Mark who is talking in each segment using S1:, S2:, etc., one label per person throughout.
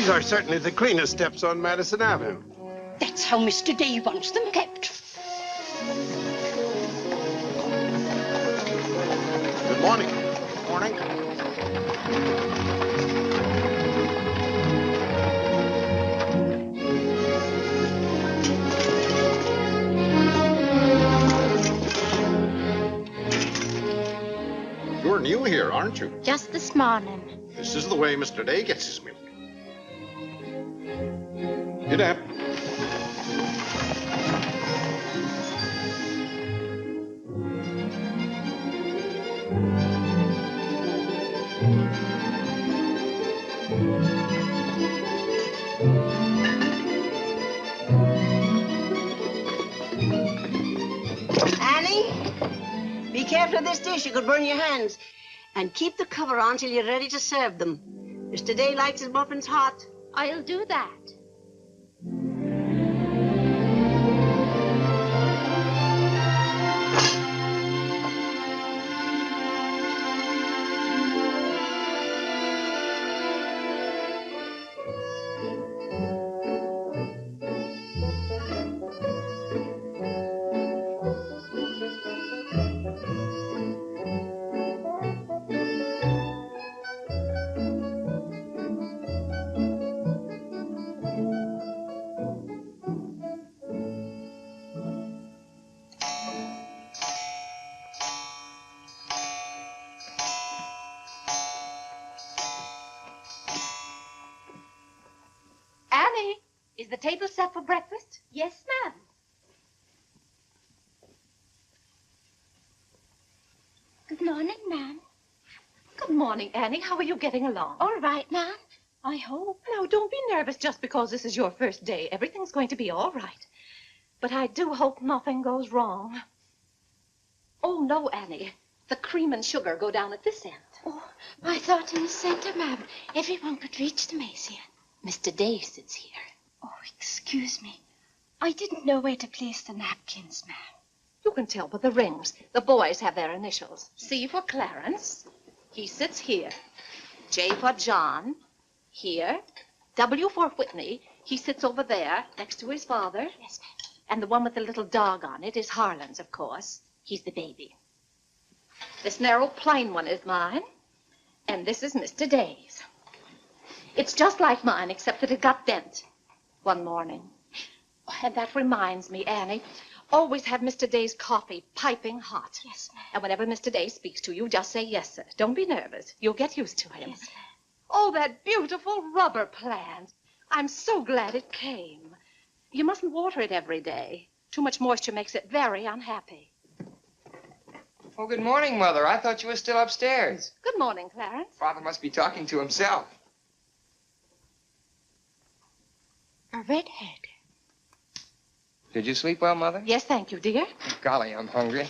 S1: These are certainly the cleanest steps on Madison Avenue.
S2: That's how Mr. Day wants them kept.
S1: Good morning.
S3: Morning.
S4: You're new here, aren't you?
S5: Just this morning.
S4: This is the way Mr. Day gets his milk. Get up.
S6: Annie, be careful of this dish. You could burn your hands. And keep the cover on till you're ready to serve them. Mr. Day likes his muffins hot.
S5: I'll do that. Annie, is the table set for breakfast? Yes, ma'am. Good morning, ma'am. Good morning, Annie. How are you getting along? All right, ma'am. I hope. Now, don't be nervous just because this is your first day. Everything's going to be all right. But I do hope nothing goes wrong. Oh, no, Annie. The cream and sugar go down at this end.
S7: Oh, I thought in the center, ma'am. Everyone could reach the mason.
S5: Mr. Day sits here.
S7: Oh, excuse me. I didn't know where to place the napkins, ma'am.
S5: You can tell by the rings. The boys have their initials. C for Clarence. He sits here. J for John. Here. W for Whitney. He sits over there, next to his father.
S7: Yes, ma'am.
S5: And the one with the little dog on it is Harlan's, of course. He's the baby. This narrow, plain one is mine. And this is Mr. Day's. It's just like mine, except that it got bent one morning. Oh, and that reminds me, Annie, always have Mr. Day's coffee piping hot.
S7: Yes, ma'am.
S5: And whenever Mr. Day speaks to you, just say yes, sir. Don't be nervous. You'll get used to him.
S7: Yes, ma'am.
S5: Oh, that beautiful rubber plant. I'm so glad it came. You mustn't water it every day. Too much moisture makes it very unhappy.
S3: Oh, good morning, Mother. I thought you were still upstairs.
S5: Good morning, Clarence.
S3: Father must be talking to himself.
S7: A redhead.
S3: Did you sleep well, Mother?
S5: Yes, thank you, dear.
S3: Golly, I'm hungry.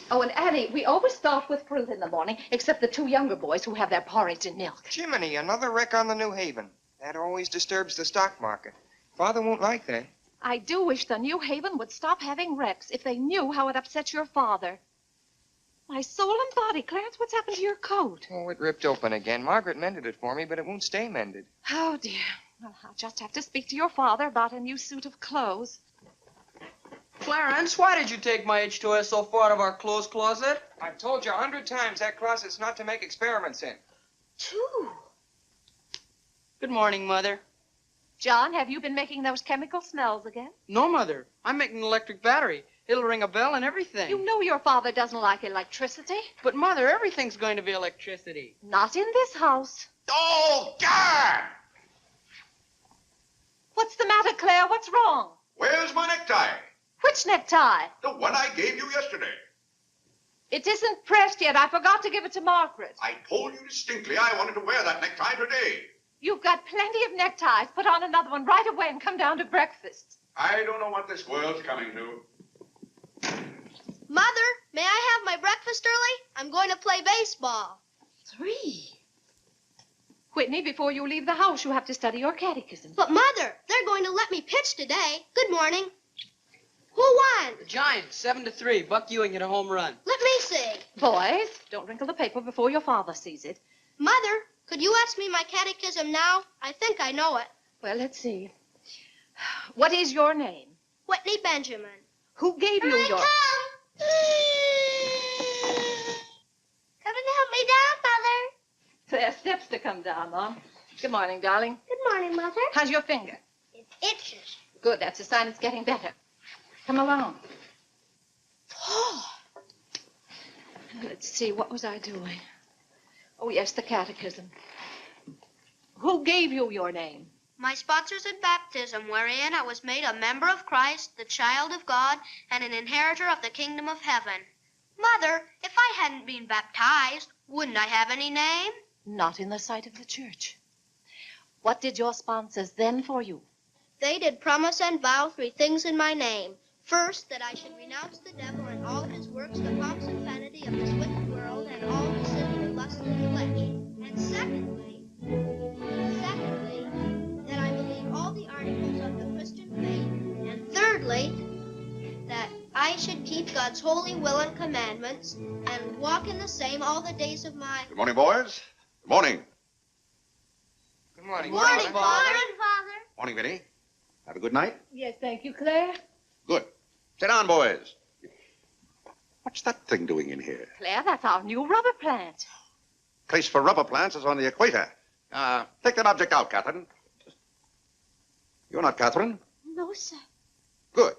S5: Oh, and Annie, we always start with fruit in the morning, except the two younger boys who have their porridge and milk.
S3: Jiminy, another wreck on the New Haven. That always disturbs the stock market. Father won't like that.
S5: I do wish the New Haven would stop having wrecks if they knew how it upset your father. My soul and body, Clarence, what's happened to your coat?
S3: Oh, it ripped open again. Margaret mended it for me, but it won't stay mended.
S5: Oh, dear. Well, I'll just have to speak to your father about a new suit of clothes.
S8: Clarence, why did you take my H2S so far out of our clothes closet?
S3: I've told you 100 times that closet's not to make experiments in.
S5: Two.
S8: Good morning, Mother.
S5: John, have you been making those chemical smells again?
S8: No, Mother. I'm making an electric battery. It'll ring a bell and everything.
S5: You know your father doesn't like electricity.
S8: But, Mother, everything's going to be electricity.
S5: Not in this house.
S4: Oh, God!
S5: What's the matter, Claire? What's wrong?
S4: Where's my necktie?
S5: Which necktie?
S4: The one I gave you yesterday.
S5: It isn't pressed yet. I forgot to give it to Margaret.
S4: I told you distinctly I wanted to wear that necktie today.
S5: You've got plenty of neckties. Put on another one right away and come down to breakfast.
S4: I don't know what this world's coming to.
S9: Mother, may I have my breakfast early? I'm going to play baseball.
S5: 3. Whitney, before you leave the house, you have to study your catechism.
S9: But, Mother, they're going to let me pitch today. Good morning. Who won?
S8: The Giants, 7-3. Buck Ewing hit a home run.
S9: Let me see.
S5: Boys, don't wrinkle the paper before your father sees it.
S9: Mother, could you ask me my catechism now? I think I know it.
S5: Well, let's see. What is your name?
S9: Whitney Benjamin.
S5: Who gave you your...
S9: Come and help me down, Mother.
S5: There are steps to come down, Mom. Good morning, darling.
S9: Good morning, Mother.
S5: How's your finger?
S9: It itches.
S5: Good, that's a sign it's getting better. Come along.
S9: Oh.
S5: Let's see, what was I doing? Oh, yes, the catechism. Who gave you your name?
S9: My sponsors in baptism, wherein I was made a member of Christ, the child of God, and an inheritor of the kingdom of heaven. Mother, if I hadn't been baptized, wouldn't I have any name?
S5: Not in the sight of the church. What did your sponsors then for you?
S9: They did promise and vow 3 things in my name. First, that I should renounce the devil and all his works, the pomps and vanity of this wicked world, and all the sinful lusts of the flesh. And secondly, that I believe all the articles of the Christian faith. And thirdly, that I should keep God's holy will and commandments, and walk in the same all the days of my...
S4: Good morning, boys. Good morning.
S3: Good morning,
S9: Morning,
S3: Father.
S9: Father.
S4: Morning, Vinny. Have a good night?
S5: Yes, thank you, Claire.
S4: Good. Sit down, boys. What's that thing doing in here?
S5: Claire, that's our new rubber plant.
S4: Place for rubber plants is on the equator. Take that object out, Catherine. You're not Catherine?
S7: No, sir.
S4: Good.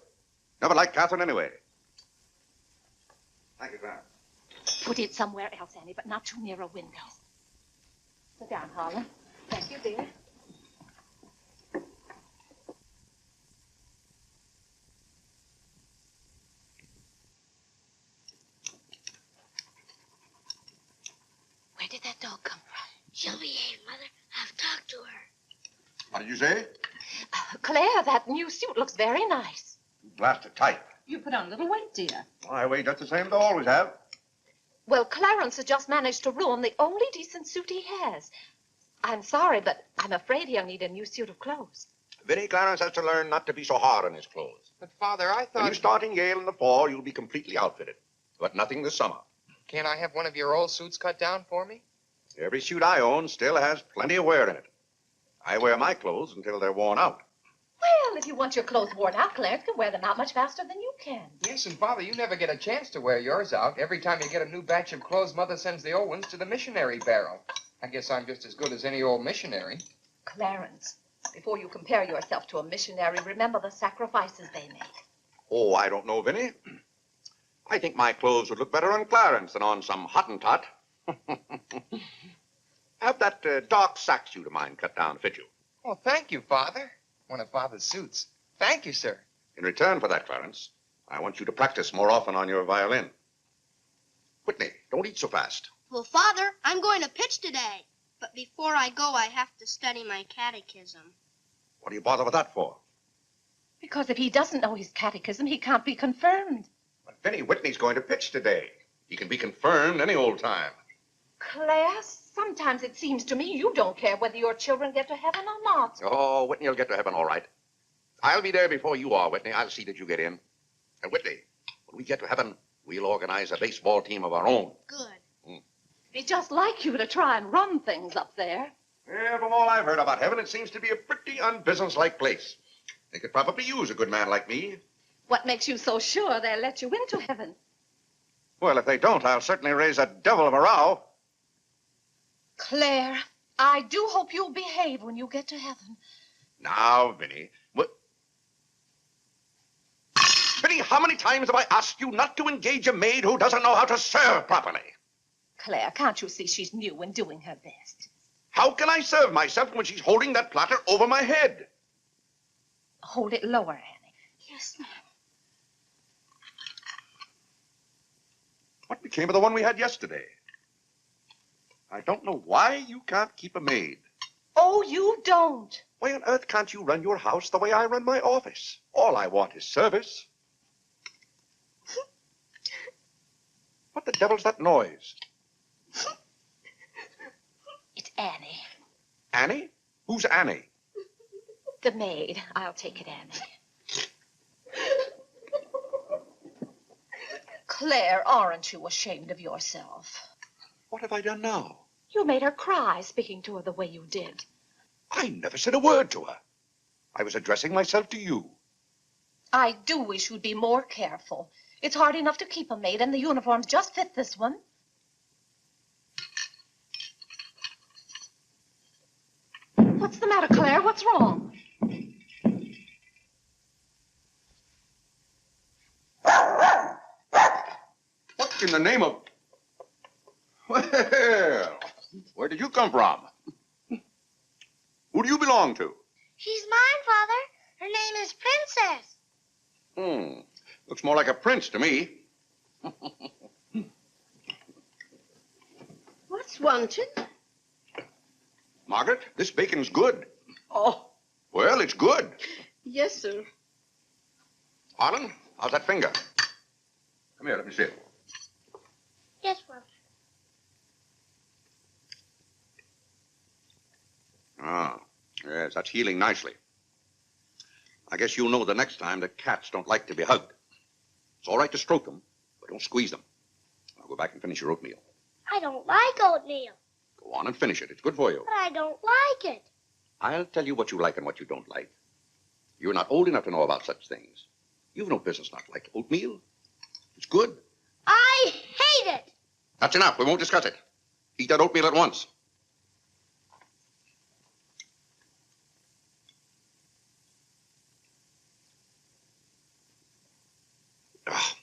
S4: Never liked Catherine anyway. Thank you, Clarence.
S5: Put it somewhere else, Annie, but not too near a window. Sit down, Harlan. Thank you, dear. Where did that dog come from?
S9: She'll behave, Mother. I've talked to her.
S4: What did you say?
S5: Claire, that new suit looks very nice.
S4: Blasted tight.
S5: You put on a little weight, dear.
S4: I weigh just the same as I always have.
S5: Well, Clarence has just managed to ruin the only decent suit he has. I'm sorry, but I'm afraid he'll need a new suit of clothes.
S10: Vinny, Clarence has to learn not to be so hard on his clothes.
S3: But, Father, I
S10: When
S3: thought...
S10: you start in Yale in the fall, you'll be completely outfitted. But nothing this summer.
S3: Can't I have one of your old suits cut down for me?
S10: Every suit I own still has plenty of wear in it. I wear my clothes until they're worn out.
S5: Well, if you want your clothes worn out, Clarence can wear them out much faster than you can.
S3: Yes, and, Father, you never get a chance to wear yours out. Every time you get a new batch of clothes, Mother sends the old ones to the missionary barrel. I guess I'm just as good as any old missionary.
S5: Clarence, before you compare yourself to a missionary, remember the sacrifices they make.
S10: Oh, I don't know, Vinny. I think my clothes would look better on Clarence than on some Hottentot. Have that dark sack suit of mine cut down to fit you.
S3: Oh, thank you, Father. One of Father's suits. Thank you, sir.
S10: In return for that, Clarence, I want you to practice more often on your violin. Whitney, don't eat so fast.
S9: Well, Father, I'm going to pitch today. But before I go, I have to study my catechism.
S10: What do you bother with that for?
S5: Because if he doesn't know his catechism, he can't be confirmed.
S10: But Vinny, Whitney's going to pitch today. He can be confirmed any old time.
S5: Claire, sometimes it seems to me you don't care whether your children get to heaven or not.
S10: Oh, Whitney will get to heaven all right. I'll be there before you are, Whitney. I'll see that you get in. And Whitney, when we get to heaven, we'll organize a baseball team of our own.
S9: Good.
S5: It'd be just like you to try and run things up there.
S10: Yeah, from all I've heard about heaven, it seems to be a pretty unbusinesslike place. They could probably use a good man like me.
S5: What makes you so sure they'll let you into heaven?
S10: Well, if they don't, I'll certainly raise a devil of a row.
S5: Claire, I do hope you'll behave when you get to heaven.
S10: Now, Vinny. Vinny, how many times have I asked you not to engage a maid who doesn't know how to serve properly?
S5: Claire, can't you see she's new and doing her best?
S10: How can I serve myself when she's holding that platter over my head?
S5: Hold it lower, Annie.
S7: Yes, ma'am.
S10: What became of the one we had yesterday? I don't know why you can't keep a maid.
S5: Oh, you don't.
S10: Why on earth can't you run your house the way I run my office? All I want is service. What the devil's that noise?
S5: It's Annie.
S10: Annie? Who's Annie?
S5: The maid. I'll take it, Annie. Claire, aren't you ashamed of yourself?
S10: What have I done now?
S5: You made her cry speaking to her the way you did.
S10: I never said a word to her. I was addressing myself to you.
S5: I do wish you'd be more careful. It's hard enough to keep a maid, and the uniforms just fit this one. What's the matter, Claire? What's wrong?
S10: What in the name of... Well, where did you come from? Who do you belong to?
S9: She's mine, Father. Her name is Princess.
S10: Looks more like a prince to me.
S6: What's wanted?
S10: Margaret, this bacon's good.
S6: Oh,
S10: Well, it's good.
S6: yes, sir.
S10: Harlan, how's that finger? Come here, let me see it.
S9: Yes, Father.
S10: Ah, yes, that's healing nicely. I guess you'll know the next time that cats don't like to be hugged. It's all right to stroke them, but don't squeeze them. Now go back and finish your oatmeal.
S9: I don't like oatmeal.
S10: Go on and finish it. It's good for you.
S9: But I don't like it.
S10: I'll tell you what you like and what you don't like. You're not old enough to know about such things. You've no business not like oatmeal. It's good.
S9: I hate it.
S10: That's enough. We won't discuss it. Eat that oatmeal at once. Ah.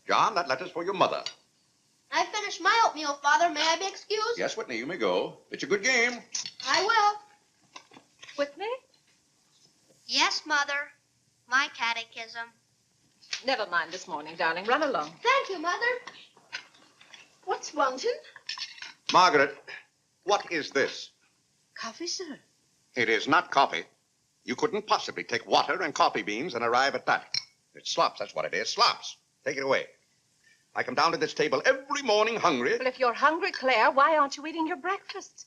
S10: John, that letter's for your mother.
S9: I finished my oatmeal, Father. May I be excused?
S10: Yes, Whitney, you may go. It's a good game.
S9: I will.
S5: Whitney?
S9: Yes, Mother. My catechism.
S5: Never mind this morning, darling. Run along.
S9: Thank you, Mother.
S6: What's wanted?
S10: Margaret, what is this?
S6: Coffee, sir.
S10: It is not coffee. You couldn't possibly take water and coffee beans and arrive at that. It's slops, that's what it is. Slops. Take it away. I come down to this table every morning hungry.
S5: Well, if you're hungry, Claire, why aren't you eating your breakfast?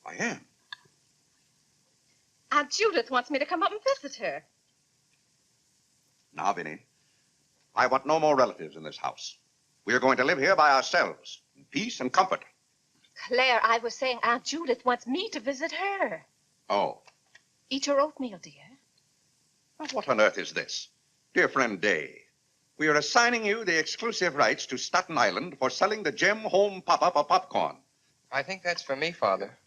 S10: I am.
S5: Aunt Judith wants me to come up and visit her.
S10: Now, Vinny, I want no more relatives in this house. We are going to live here by ourselves, in peace and comfort.
S5: Claire, I was saying Aunt Judith wants me to visit her.
S10: Oh.
S5: Eat your oatmeal, dear.
S10: Now, what on earth is this? Dear friend Day, we are assigning you the exclusive rights to Staten Island for selling the Gem Home Pop-Up of popcorn.
S3: I think that's for me, Father.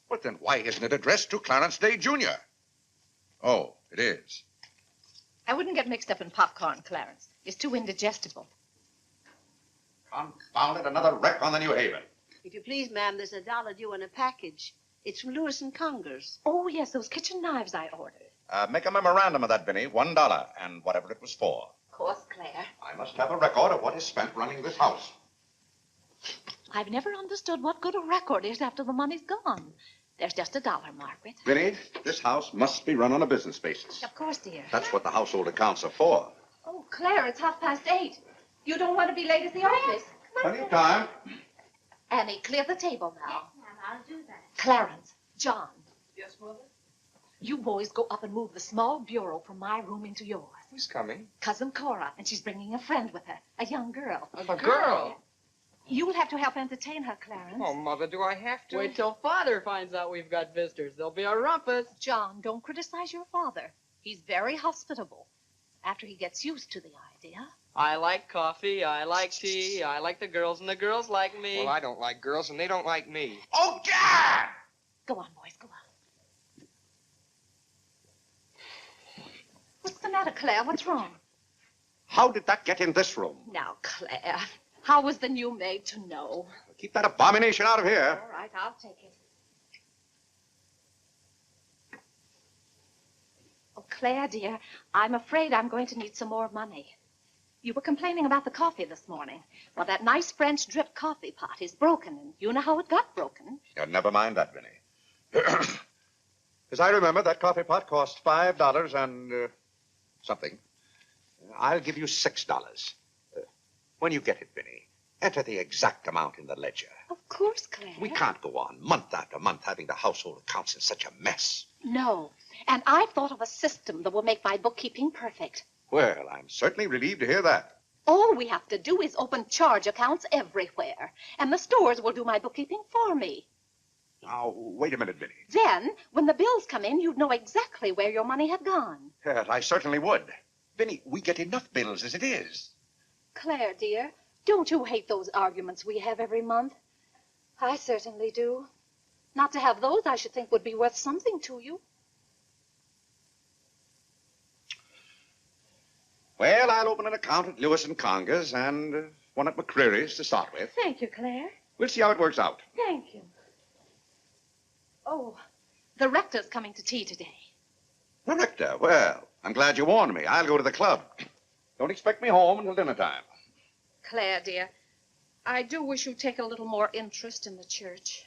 S10: But then why isn't it addressed to Clarence Day, Jr.? Oh, it is.
S5: I wouldn't get mixed up in popcorn, Clarence. It's too indigestible.
S10: Confound it, another wreck on the New Haven.
S6: If you please, ma'am, there's $1 due in a package. It's from Lewis and Congers.
S5: Oh, yes, those kitchen knives I ordered.
S10: Make a memorandum of that, Vinny. $1, and whatever it was for.
S5: Of course, Claire.
S10: I must have a record of what is spent running this house.
S5: I've never understood what good a record is after the money's gone. There's just $1, Margaret.
S10: Vinny, this house must be run on a business basis.
S5: Of course, dear.
S10: That's what the household accounts are for.
S5: Oh, Claire, it's 8:30. You don't want to be late at the office.
S10: Plenty of time.
S5: Annie, clear the table now.
S9: Yes, ma'am, I'll do that.
S5: Clarence, John,
S8: Yes, Mother?
S5: you boys go up and move the small bureau from my room into yours.
S3: Who's coming?
S5: Cousin Cora, and she's bringing a friend with her, a young girl.
S3: A girl?
S5: You'll have to help entertain her, Clarence.
S3: Oh, Mother, do I have to?
S8: Wait till Father finds out we've got visitors. There'll be a rumpus.
S5: John, don't criticize your father. He's very hospitable. After he gets used to the idea.
S8: I like coffee, I like tea, I like the girls, and the girls like me.
S3: Well, I don't like girls, and they don't like me.
S10: Oh, yeah!
S5: Go on, boys, go on. What's the matter, Claire? What's wrong?
S10: How did that get in this room?
S5: Now, Claire, how was the new maid to know?
S10: Keep that abomination out of here.
S5: All right, I'll take it. Oh, Claire, dear, I'm afraid I'm going to need some more money. You were complaining about the coffee this morning. Well, that nice French drip coffee pot is broken, and you know how it got broken.
S10: Yeah, never mind that, Vinny. As I remember, that coffee pot cost $5 and something. I'll give you $6. When you get it, Vinny, Enter the exact amount in the ledger.
S5: Of course, Claire.
S10: We can't go on month after month having the household accounts in such a mess.
S5: No. And I've thought of a system that will make my bookkeeping perfect.
S10: Well, I'm certainly relieved to hear that.
S5: All we have to do is open charge accounts everywhere, and the stores will do my bookkeeping for me.
S10: Now, wait a minute, Vinny.
S5: Then, when the bills come in, you'd know exactly where your money had gone.
S10: Yes, I certainly would. Vinny, we get enough bills as it is.
S5: Claire, dear, don't you hate those arguments we have every month? I certainly do. Not to have those, I should think, would be worth something to you.
S10: Well, I'll open an account at Lewis and Conger's and one at McCreary's to start with.
S5: Thank you, Claire.
S10: We'll see how it works out.
S5: Thank you. Oh, the rector's coming to tea today.
S10: The rector? Well, I'm glad you warned me. I'll go to the club. Don't expect me home until dinner time.
S5: Claire, dear, I do wish you'd take a little more interest in the church.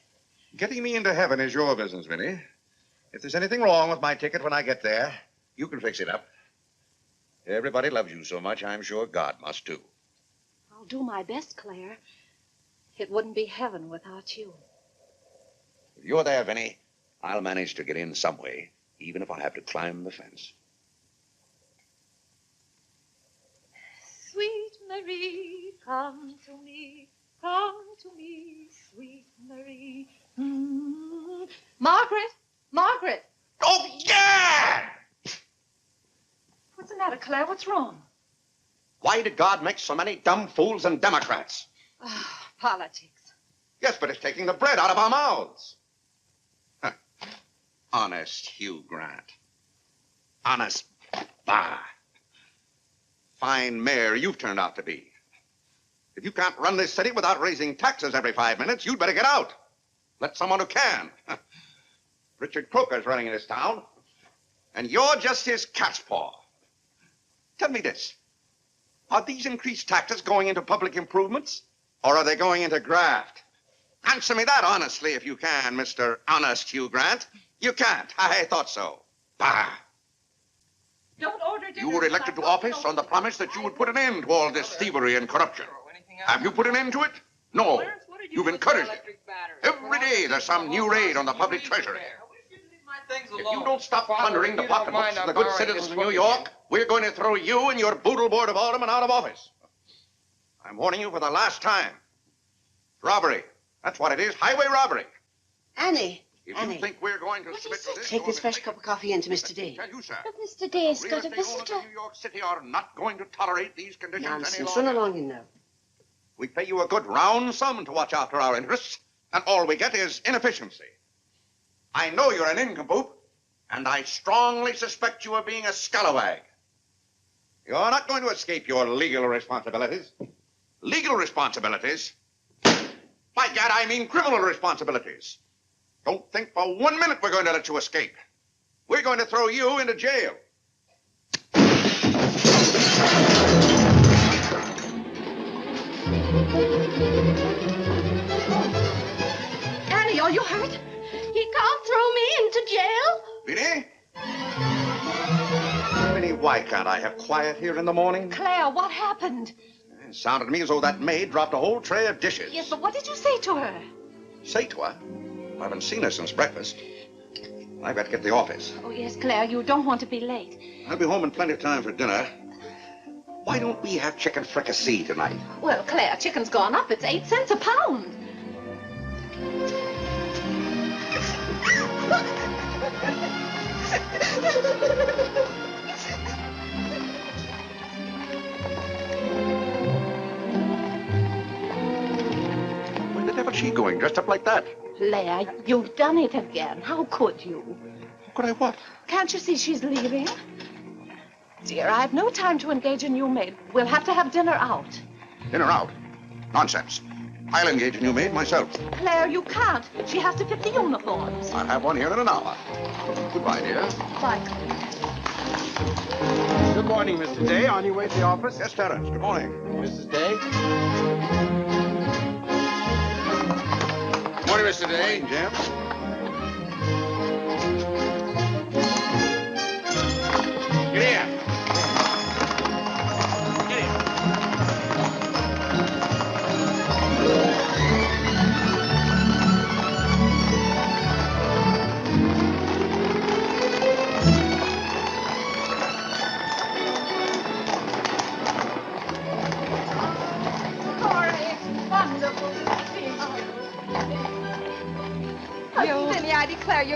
S10: Getting me into heaven is your business, Vinny. If there's anything wrong with my ticket when I get there, you can fix it up. Everybody loves you so much, I'm sure God must too.
S5: I'll do my best, Claire. It wouldn't be heaven without you.
S10: If you're there, Vinny, I'll manage to get in some way, even if I have to climb the fence.
S5: Sweet Marie, come to me, sweet Marie. Margaret! Margaret!
S10: Oh, yeah!
S5: What's the matter, Claire? What's wrong?
S10: Why did God make so many dumb fools and Democrats?
S5: Politics.
S10: Yes, but it's taking the bread out of our mouths. Huh. Honest Hugh Grant. Honest, bah. Fine mayor you've turned out to be. If you can't run this city without raising taxes every 5 minutes, you'd better get out. Let someone who can. Richard Croker's running in this town, and you're just his cat's paw. Tell me this. Are these increased taxes going into public improvements, or are they going into graft? Answer me that honestly, if you can, Mr. Honest Hugh Grant. You can't. I thought so. Bah!
S5: Don't order dinner.
S10: You were elected to office on the promise that you would put an end to all this thievery and corruption. Have you put an end to it? No. You've encouraged it. Every day there's some new raid on the public treasury. If you don't stop plundering the pocketbooks of the good citizens of New York, we're going to throw you and your boodle board of aldermen out of office. I'm warning you for the last time. Robbery. That's what it is. Highway robbery.
S6: Annie.
S10: If you think we're going to submit to this...
S6: Take this fresh cup of coffee into Mr. Day.
S10: Tell you, sir.
S7: But Mr. Day's
S10: Real
S7: got a
S10: estate owners
S7: visitor.
S10: in New York City are not going to tolerate these conditions any
S6: Nonsense.
S10: longer.
S6: Run along in now.
S10: We pay you a good round sum to watch after our interests, and all we get is inefficiency. I know you're an nincompoop, and I strongly suspect you of being a scalawag. You're not going to escape your legal responsibilities. Legal responsibilities? By gad, I mean criminal responsibilities. Don't think for 1 minute we're going to let you escape. We're going to throw you into jail.
S5: Annie, are you hurt?
S2: He can't throw me into jail.
S10: Vinny? Vinny, why can't I have quiet here in the morning?
S5: Claire, what happened?
S10: It sounded to me as though that maid dropped a whole tray of dishes.
S5: Yes, but what did you say to her?
S10: Say to her? I haven't seen her since breakfast. I've got to get to the office.
S5: Oh, yes, Claire, you don't want to be late.
S10: I'll be home in plenty of time for dinner. Why don't we have chicken fricassee tonight?
S5: Well, Claire, chicken's gone up. It's 8 cents a pound.
S10: Where the devil's she going, dressed up like that?
S5: Claire, you've done it again. How could you?
S10: Could I what?
S5: Can't you see she's leaving? Dear, I have no time to engage a new maid. We'll have to have dinner out.
S10: Dinner out? Nonsense. I'll engage a new maid myself.
S5: Claire, you can't. She has to fit the uniforms.
S10: I'll have one here in an hour. Goodbye, dear.
S5: Bye, Claire.
S1: Good morning, Mr. Day. On your way to the office?
S10: Yes, Terence. Good morning.
S1: Mrs. Day?
S10: Good morning, Mr. Day. Good morning, Jim. Get here. Get here.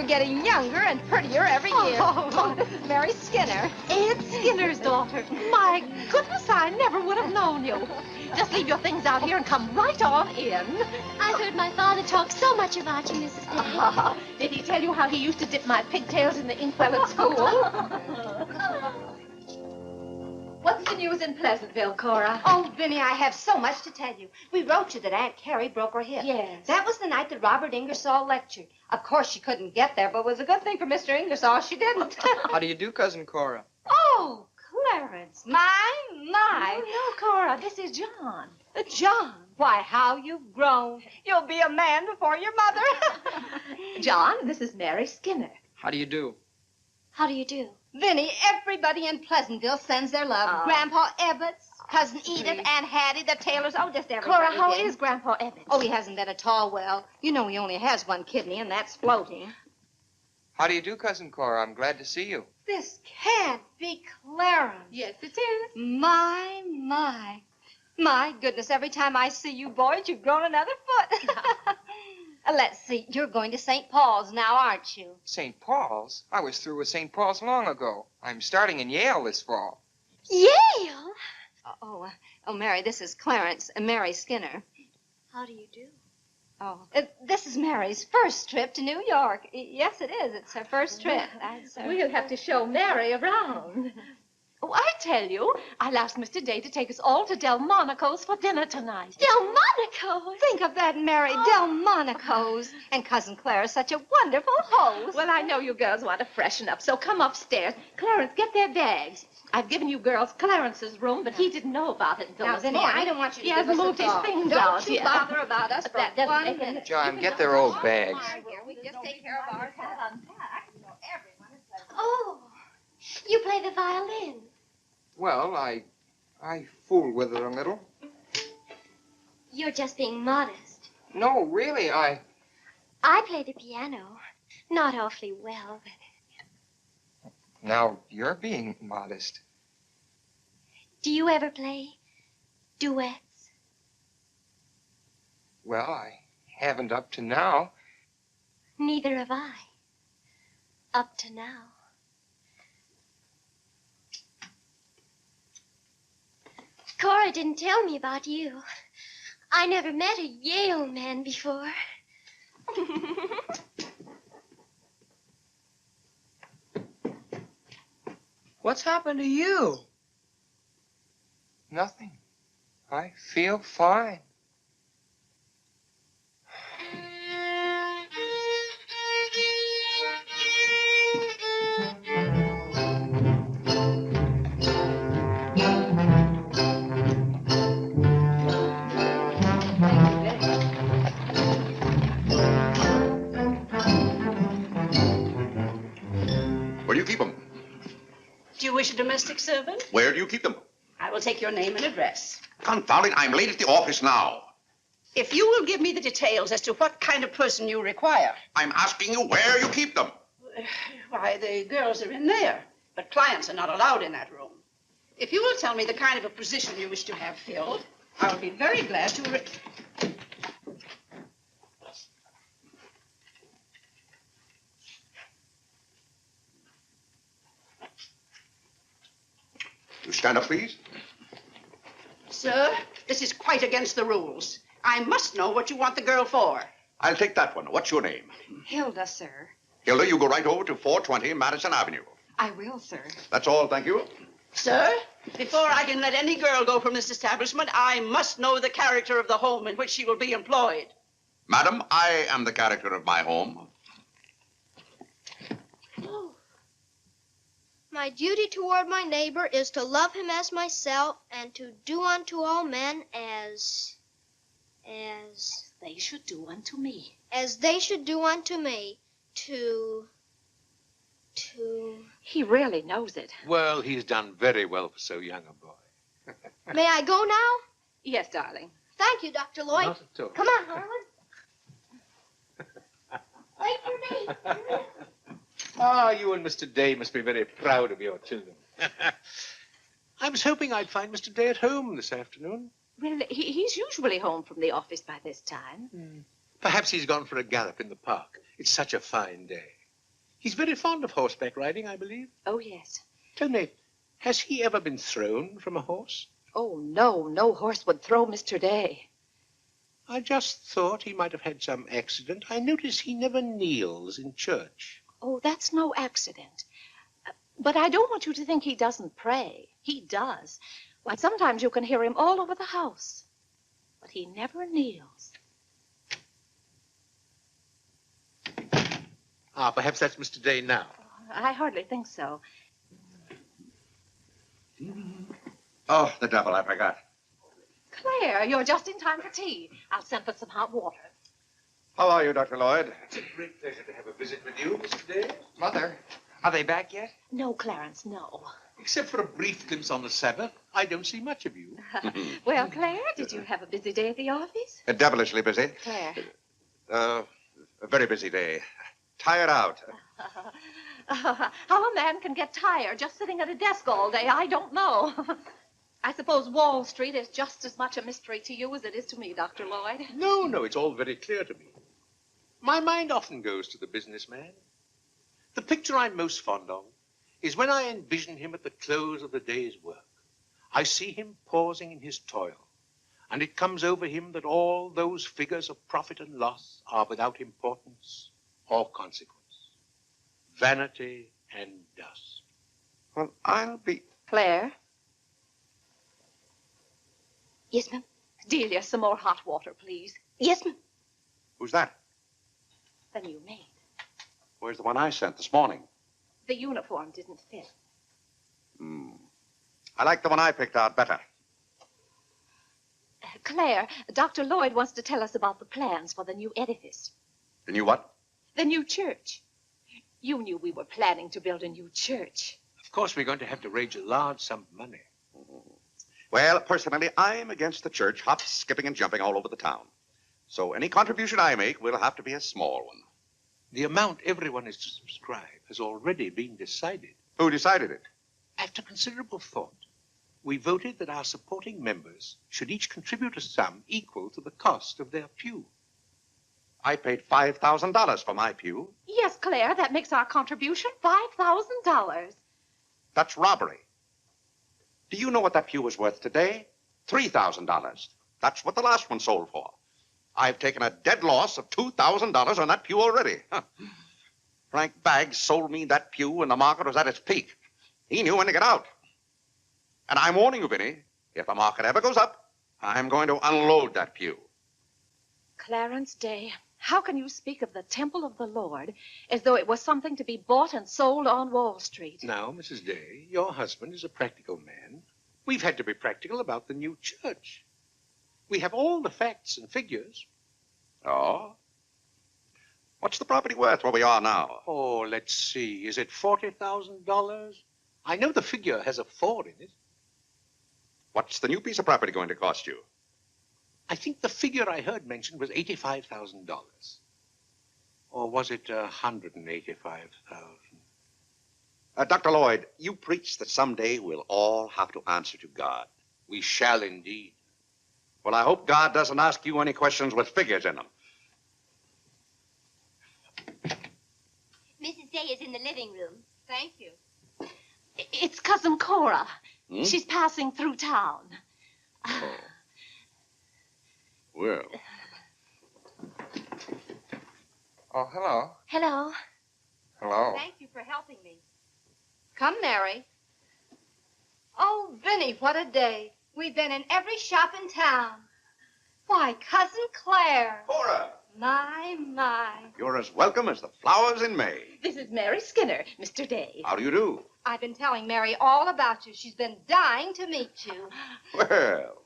S5: getting younger and prettier every year. Oh, this is Mary Skinner. Ed Skinner's daughter. My goodness, I never would have known you. Just leave your things out here and come right on in.
S2: I've heard my father talk so much about you, Mrs. Day.
S5: Did he tell you how he used to dip my pigtails in the inkwell at school? What's the news in Pleasantville, Cora?
S11: Oh, Vinny, I have so much to tell you. We wrote you that Aunt Carrie broke her hip.
S5: Yes.
S11: That was the night that Robert Ingersoll lectured. Of course, she couldn't get there, but it was a good thing for Mr. Ingersoll she didn't.
S8: How do you do, Cousin Cora?
S11: Oh, Clarence, my.
S5: No, Cora, this is John.
S11: John, why, how you've grown. You'll be a man before your mother.
S5: John, this is Mary Skinner.
S8: How do you do?
S2: How do you do?
S11: Vinny, everybody in Pleasantville sends their love. Grandpa Ebbets, Cousin Edith, Aunt Hattie, the Taylors, oh, just everybody.
S5: Cora, how
S11: did.
S5: is Grandpa Ebbets?
S11: Oh, he hasn't been at all well. You know he only has one kidney, and that's floating.
S3: How do you do, Cousin Cora? I'm glad to see you.
S11: This can't be Clarence.
S5: Yes, it is.
S11: My. My goodness, every time I see you boys, you've grown another foot. Let's see, you're going to St. Paul's now, aren't you?
S3: St. Paul's? I was through with St. Paul's long ago. I'm starting in Yale this fall.
S2: Yale?
S11: Oh, Mary, this is Clarence and Mary Skinner.
S2: How do you do?
S11: Oh, this is Mary's first trip to New York. Yes, it is. It's her first trip.
S5: We'll have to show Mary around. Oh, I tell you, I'll ask Mr. Day to take us all to Delmonico's for dinner tonight.
S2: Delmonico's?
S11: Think of that, Mary, Delmonico's. And Cousin Clara's such a wonderful host.
S5: Well, I know you girls want to freshen up, so come upstairs. Clarence, get their bags. I've given you girls Clarence's room, but he didn't know about it until
S11: Now,
S5: this
S11: Vinny,
S5: morning.
S11: I don't want you to
S5: He
S11: give
S5: hasn't
S11: us a
S5: moved his
S11: thought.
S5: things
S11: Don't
S5: out
S11: you
S5: yet.
S11: bother about us for
S5: That doesn't
S11: 1
S5: make
S11: minute.
S3: John, get their old bags.
S11: We just take care of ours.
S2: Oh, you play the violin.
S3: Well, I fool with it a little.
S2: You're just being modest.
S3: No, really,
S2: I play the piano. Not awfully well, but...
S3: Now, you're being modest.
S2: Do you ever play duets?
S3: Well, I haven't up to now.
S2: Neither have I. Up to now. Cora didn't tell me about you. I never met a Yale man before.
S8: What's happened to you?
S3: Nothing. I feel fine.
S10: Where do you keep them?
S6: Do you wish a domestic servant?
S10: Where do you keep them?
S6: I will take your name and address.
S10: Confound it, I'm late at the office now.
S6: If you will give me the details as to what kind of person you require.
S10: I'm asking you where you keep them.
S6: Why, the girls are in there, but clients are not allowed in that room. If you will tell me the kind of a position you wish to have filled, I will be very glad to...
S10: You stand up, please.
S6: Sir, this is quite against the rules. I must know what you want the girl for.
S10: I'll take that one. What's your name?
S11: Hilda, sir.
S10: Hilda, you go right over to 420 Madison Avenue.
S11: I will, sir.
S10: That's all, thank you.
S6: Sir, before I can let any girl go from this establishment, I must know the character of the home in which she will be employed.
S10: Madam, I am the character of my home.
S9: My duty toward my neighbor is to love him as myself and to do unto all men as
S5: They should do unto me.
S9: they should do unto me.
S5: He really knows it.
S12: Well, he's done very well for so young a boy.
S9: May I go now?
S5: Yes, darling.
S9: Thank you, Dr. Lloyd.
S12: Not at all.
S9: Come on, Harlan. Wait for me.
S12: Ah, you and Mr. Day must be very proud of your children. I was hoping I'd find Mr. Day at home this afternoon.
S5: Well, he's usually home from the office by this time.
S12: Perhaps he's gone for a gallop in the park. It's such a fine day. He's very fond of horseback riding, I believe.
S5: Oh, yes.
S12: Tell me, has he ever been thrown from a horse?
S5: Oh, no. No horse would throw Mr. Day.
S12: I just thought he might have had some accident. I notice he never kneels in church.
S5: Oh, that's no accident. But I don't want you to think he doesn't pray. He does. Why, sometimes you can hear him all over the house. But he never kneels.
S12: Ah, perhaps that's Mr. Day now.
S5: I hardly think so.
S4: Oh, the devil, I forgot.
S5: Claire, you're just in time for tea. I'll send for some hot water.
S4: How are you, Dr. Lloyd?
S12: It's a great pleasure to have a visit with you, Mr. Day.
S3: Mother, are they back yet?
S5: No, Clarence, no.
S12: Except for a brief glimpse on the Sabbath, I don't see much of you.
S5: Well, Claire, did you have a busy day at the office?
S4: Devilishly busy.
S5: Claire.
S4: A very busy day. Tired out.
S5: How a man can get tired just sitting at a desk all day, I don't know. I suppose Wall Street is just as much a mystery to you as it is to me, Dr. Lloyd.
S12: No, it's all very clear to me. My mind often goes to the businessman. The picture I'm most fond of is when I envision him at the close of the day's work. I see him pausing in his toil, and it comes over him that all those figures of profit and loss are without importance or consequence. Vanity and dust.
S4: Well, I'll be...
S5: Claire?
S7: Yes, ma'am.
S5: Delia, some more hot water, please.
S7: Yes, ma'am.
S4: Who's that?
S5: The new maid.
S4: Where's the one I sent this morning?
S5: The uniform didn't fit.
S4: I like the one I picked out better.
S5: Claire, Dr. Lloyd wants to tell us about the plans for the new edifice.
S4: The new what?
S5: The new church. You knew we were planning to build a new church.
S12: Of course, we're going to have to raise a large sum of money.
S4: Well, personally, I'm against the church hopping, skipping, and jumping all over the town. So any contribution I make will have to be a small one.
S12: The amount everyone is to subscribe has already been decided.
S4: Who decided it?
S12: After considerable thought, we voted that our supporting members should each contribute a sum equal to the cost of their pew.
S4: I paid $5,000 for my pew.
S5: Yes, Claire, that makes our contribution $5,000.
S4: That's robbery. Do you know what that pew was worth today? $3,000. That's what the last one sold for. I've taken a dead loss of $2,000 on that pew already. Huh. Frank Baggs sold me that pew when the market was at its peak. He knew when to get out. And I'm warning you, Vinny, if the market ever goes up, I'm going to unload that pew.
S5: Clarence Day, how can you speak of the temple of the Lord as though it was something to be bought and sold on Wall Street?
S12: Now, Mrs. Day, your husband is a practical man. We've had to be practical about the new church. We have all the facts and figures.
S4: Oh? What's the property worth where we are now?
S12: Oh, let's see. Is it $40,000? I know the figure has a 4 in it.
S4: What's the new piece of property going to cost you?
S12: I think the figure I heard mentioned was $85,000. Or was it $185,000?
S4: Dr. Lloyd, you preach that someday we'll all have to answer to God.
S12: We shall indeed.
S4: Well, I hope God doesn't ask you any questions with figures in them.
S2: Mrs. Day is in the living room.
S11: Thank you.
S5: It's Cousin Cora.
S4: Hmm?
S5: She's passing through town.
S4: Oh. Well.
S3: Oh, hello.
S2: Hello.
S3: Hello.
S11: Thank you for helping me. Come, Mary. Oh, Vinny, what a day. We've been in every shop in town. Why, Cousin Claire.
S4: Cora!
S11: My.
S4: You're as welcome as the flowers in May.
S5: This is Mary Skinner, Mr. Day.
S4: How do you do?
S11: I've been telling Mary all about you. She's been dying to meet you.
S4: Well.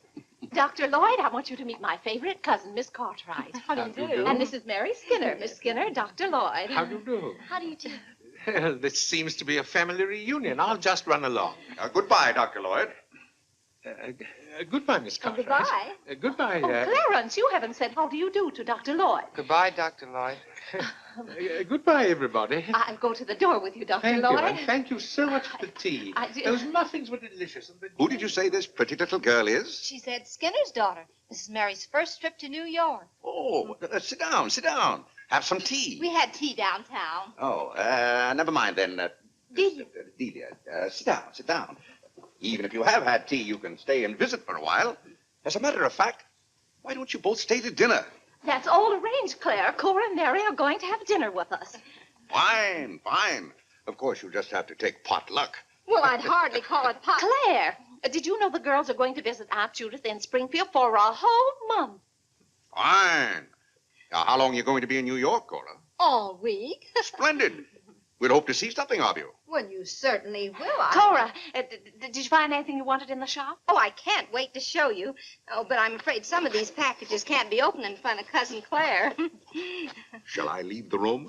S5: Dr. Lloyd, I want you to meet my favorite cousin, Miss Cartwright.
S11: How do you do?
S5: And this is Mary Skinner. Miss Skinner, Dr. Lloyd.
S12: How do you do?
S2: How do you do?
S12: Well, this seems to be a family reunion. I'll just run along.
S4: Goodbye, Dr. Lloyd.
S12: Goodbye, Miss Cartwright.
S5: Goodbye.
S12: Goodbye.
S5: Oh, Clarence, you haven't said how do you do to Dr. Lloyd.
S3: Goodbye, Dr. Lloyd.
S12: Goodbye, everybody.
S5: I'll go to the door with you, Dr.
S12: Thank
S5: Lloyd.
S12: you, and thank you so much for the tea. Those muffins were delicious. And
S4: Who did you say this pretty little girl is?
S11: She's Ed Skinner's daughter. This is Mary's first trip to New York.
S4: Oh, sit down, sit down. Have some tea.
S11: We had tea downtown.
S4: Oh, Never mind then.
S5: Delia.
S4: Delia, sit down, sit down. Even if you have had tea, you can stay and visit for a while. As a matter of fact, why don't you both stay to dinner?
S5: That's all arranged, Claire. Cora and Mary are going to have dinner with us.
S4: Fine, fine. Of course, you'll just have to take potluck.
S11: Well, I'd hardly call it pot.
S5: Claire, did you know the girls are going to visit Aunt Judith in Springfield for a whole month?
S4: Fine. Now, how long are you going to be in New York, Cora?
S11: All week.
S4: Splendid. We'll hope to see something of you.
S11: Well, you certainly will.
S5: Cora, did you find anything you wanted in the shop?
S11: Oh, I can't wait to show you. Oh, but I'm afraid some of these packages can't be opened in front of Cousin Claire.
S4: Shall I leave the room?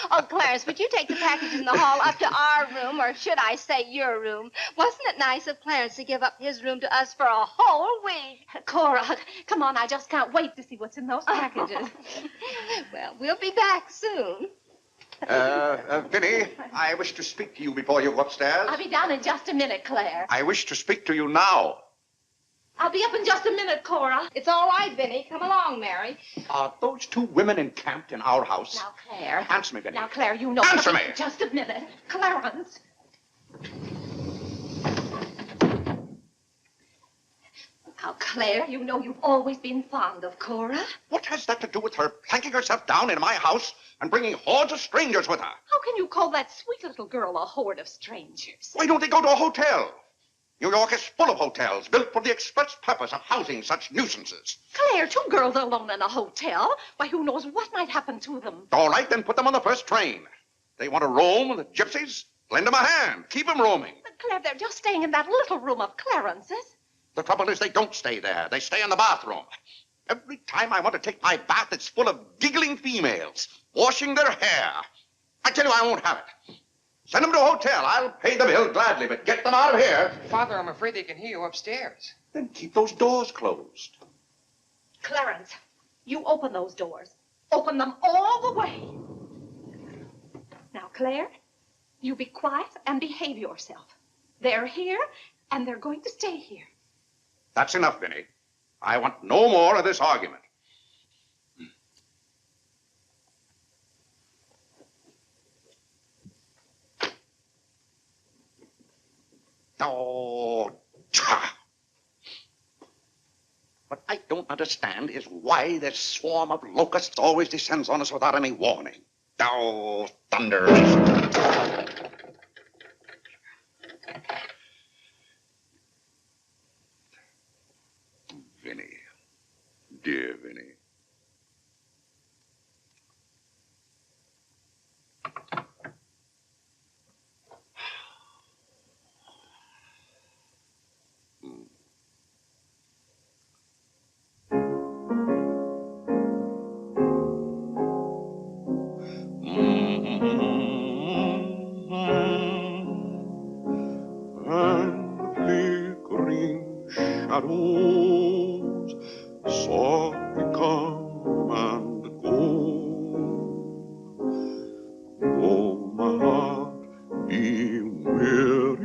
S11: Oh, Clarence, would you take the packages in the hall up to our room, or should I say your room? Wasn't it nice of Clarence to give up his room to us for a whole week?
S5: Cora, come on, I just can't wait to see what's in those packages.
S11: Well, we'll be back soon.
S4: Vinny, I wish to speak to you before you go upstairs.
S5: I'll be down in just a minute, Claire.
S4: I wish to speak to you now.
S5: I'll be up in just a minute, Cora.
S11: It's all right, Vinny. Come along, Mary.
S4: Are those two women encamped in our house?
S5: Now, Claire.
S4: Answer me, Vinny.
S5: Now, Claire, you know.
S4: Answer me.
S5: Just a minute. Clarence. Now, Claire, you know you've always been fond of Cora.
S4: What has that to do with her planking herself down in my house and bringing hordes of strangers with her?
S5: How can you call that sweet little girl a horde of strangers?
S4: Why don't they go to a hotel? New York is full of hotels built for the express purpose of housing such nuisances.
S5: Claire, two girls alone in a hotel? Why, who knows what might happen to them?
S4: All right, then put them on the first train. They want to roam with the gypsies? Lend them a hand. Keep them roaming.
S5: But, Claire, they're just staying in that little room of Clarence's.
S4: The trouble is they don't stay there. They stay in the bathroom. Every time I want to take my bath, it's full of giggling females, washing their hair. I tell you, I won't have it. Send them to a hotel. I'll pay the bill gladly, but get them out of here.
S3: Father, I'm afraid they can hear you upstairs.
S4: Then keep those doors closed.
S5: Clarence, you open those doors. Open them all the way. Now, Claire, you be quiet and behave yourself. They're here, and they're going to stay here.
S4: That's enough, Vinny. I want no more of this argument. Oh, what I don't understand is why this swarm of locusts always descends on us without any warning. Oh, thunder. Vinny. Dear Vinny. Shadows softly come and go. Though my heart be weary.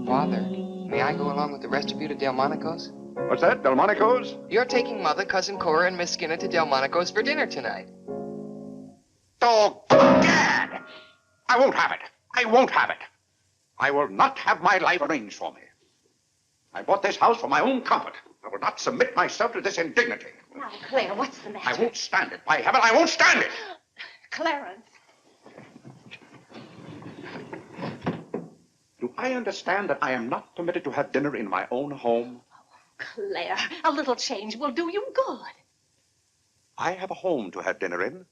S3: Father, may I go along with the rest of you to Delmonico's?
S4: What's that, Delmonico's?
S3: You're taking Mother, Cousin Cora, and Miss Skinner to Delmonico's for dinner tonight.
S4: Oh, gad! I won't have it. I won't have it. I will not have my life arranged for me. I bought this house for my own comfort. I will not submit myself to this indignity.
S5: Now, Claire, what's the matter?
S4: I won't stand it. By heaven, I won't stand it.
S5: Clarence.
S4: Do I understand that I am not permitted to have dinner in my own home?
S5: Claire, a little change will do you good.
S4: I have a home to have dinner in,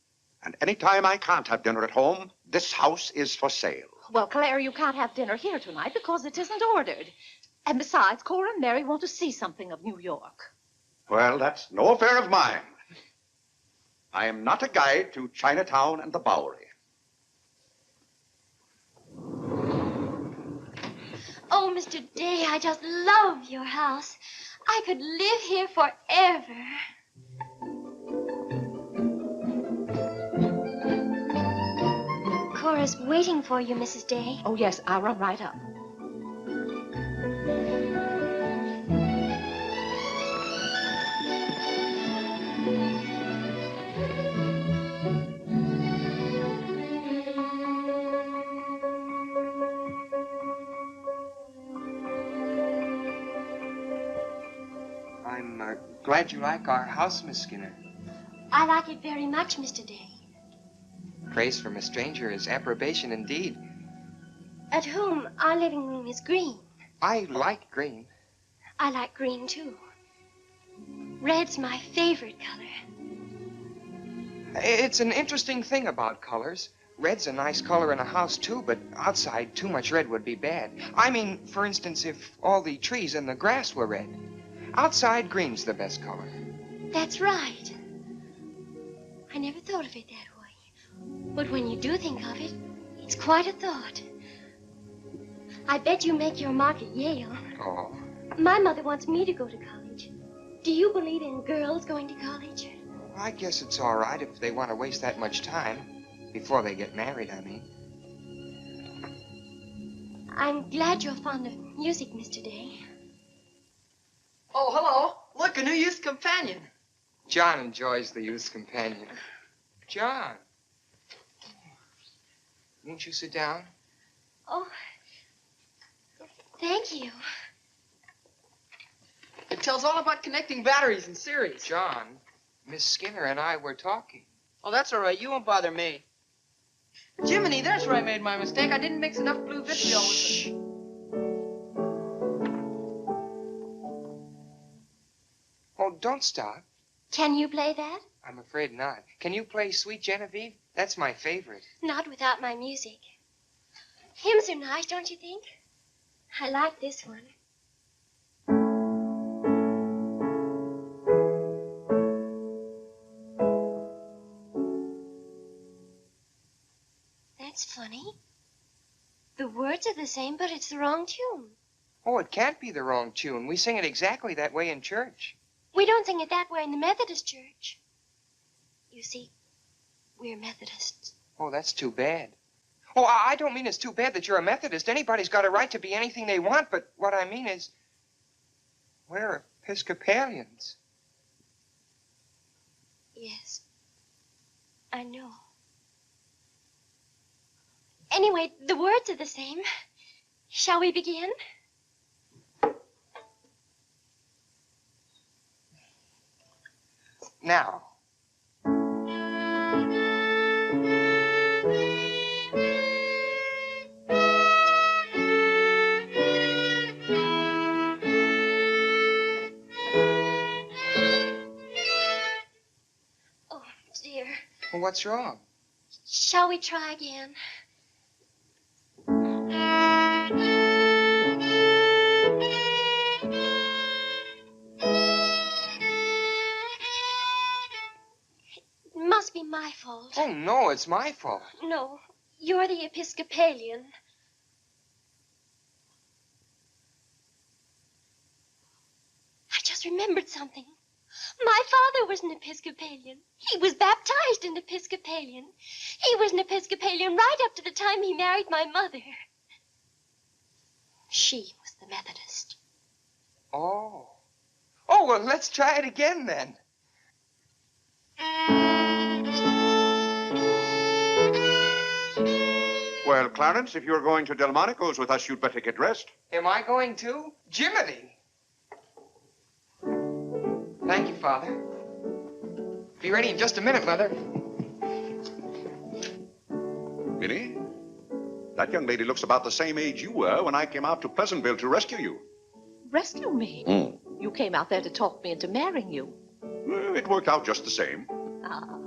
S4: and any time I can't have dinner at home, this house is for sale.
S5: Well, Claire, you can't have dinner here tonight because it isn't ordered. And besides, Cora and Mary want to see something of New York.
S4: Well, that's no affair of mine. I am not a guide to Chinatown and the Bowery.
S2: Oh, Mr. Day, I just love your house. I could live here forever. Cora's waiting for you, Mrs. Day.
S5: Oh, yes, I'll run right up.
S3: I'm glad you like our house, Miss Skinner.
S2: I like it very much, Mr. Day.
S3: Praise from a stranger is approbation indeed.
S2: At home, our living room is green.
S3: I like green.
S2: I like green, too. Red's my favorite color.
S3: It's an interesting thing about colors. Red's a nice color in a house, too, but outside, too much red would be bad. I mean, for instance, if all the trees and the grass were red. Outside, green's the best color.
S2: That's right. I never thought of it that way. But when you do think of it, it's quite a thought. I bet you make your mark at Yale.
S3: Oh.
S2: My mother wants me to go to college. Do you believe in girls going to college?
S3: I guess it's all right if they want to waste that much time. Before they get married, I mean.
S2: I'm glad you're fond of music, Mr. Day.
S8: Oh, hello. Look, a new youth companion.
S3: John enjoys the youth's companion. John. Won't you sit down?
S2: Oh, thank you.
S8: It tells all about connecting batteries in series.
S3: John, Miss Skinner and I were talking.
S8: Oh, that's all right. You won't bother me. Jiminy, there's where I made my mistake. I didn't mix enough blue vitriol with it.
S3: Oh, don't stop.
S2: Can you play that?
S3: I'm afraid not. Can you play Sweet Genevieve? That's my favorite.
S2: Not without my music. Hymns are nice, don't you think? I like this one. That's funny. The words are the same, but it's the wrong tune.
S3: Oh, it can't be the wrong tune. We sing it exactly that way in church.
S2: We don't sing it that way in the Methodist church. You see, we're Methodists.
S3: Oh, that's too bad. Oh, I don't mean it's too bad that you're a Methodist. Anybody's got a right to be anything they want, but what I mean is, we're Episcopalians.
S2: Yes, I know. Anyway, the words are the same. Shall we begin?
S3: Now.
S2: Oh, dear.
S3: Well, what's wrong?
S2: Shall we try again? It must be my fault.
S3: Oh, no, it's my fault.
S2: No, you're the Episcopalian. I just remembered something. My father was an Episcopalian. He was baptized an Episcopalian. He was an Episcopalian right up to the time he married my mother. She was the Methodist.
S3: Oh. Oh, well, let's try it again then.
S4: Well, Clarence, if you're going to Delmonico's with us, you'd better get dressed.
S3: Am I going too? Jiminy! Thank you, Father. Be ready in just a minute, Mother.
S4: Minnie, that young lady looks about the same age you were when I came out to Pleasantville to rescue you.
S5: Rescue me? You came out there to talk me into marrying you.
S4: Well, it worked out just the same.
S5: Ah.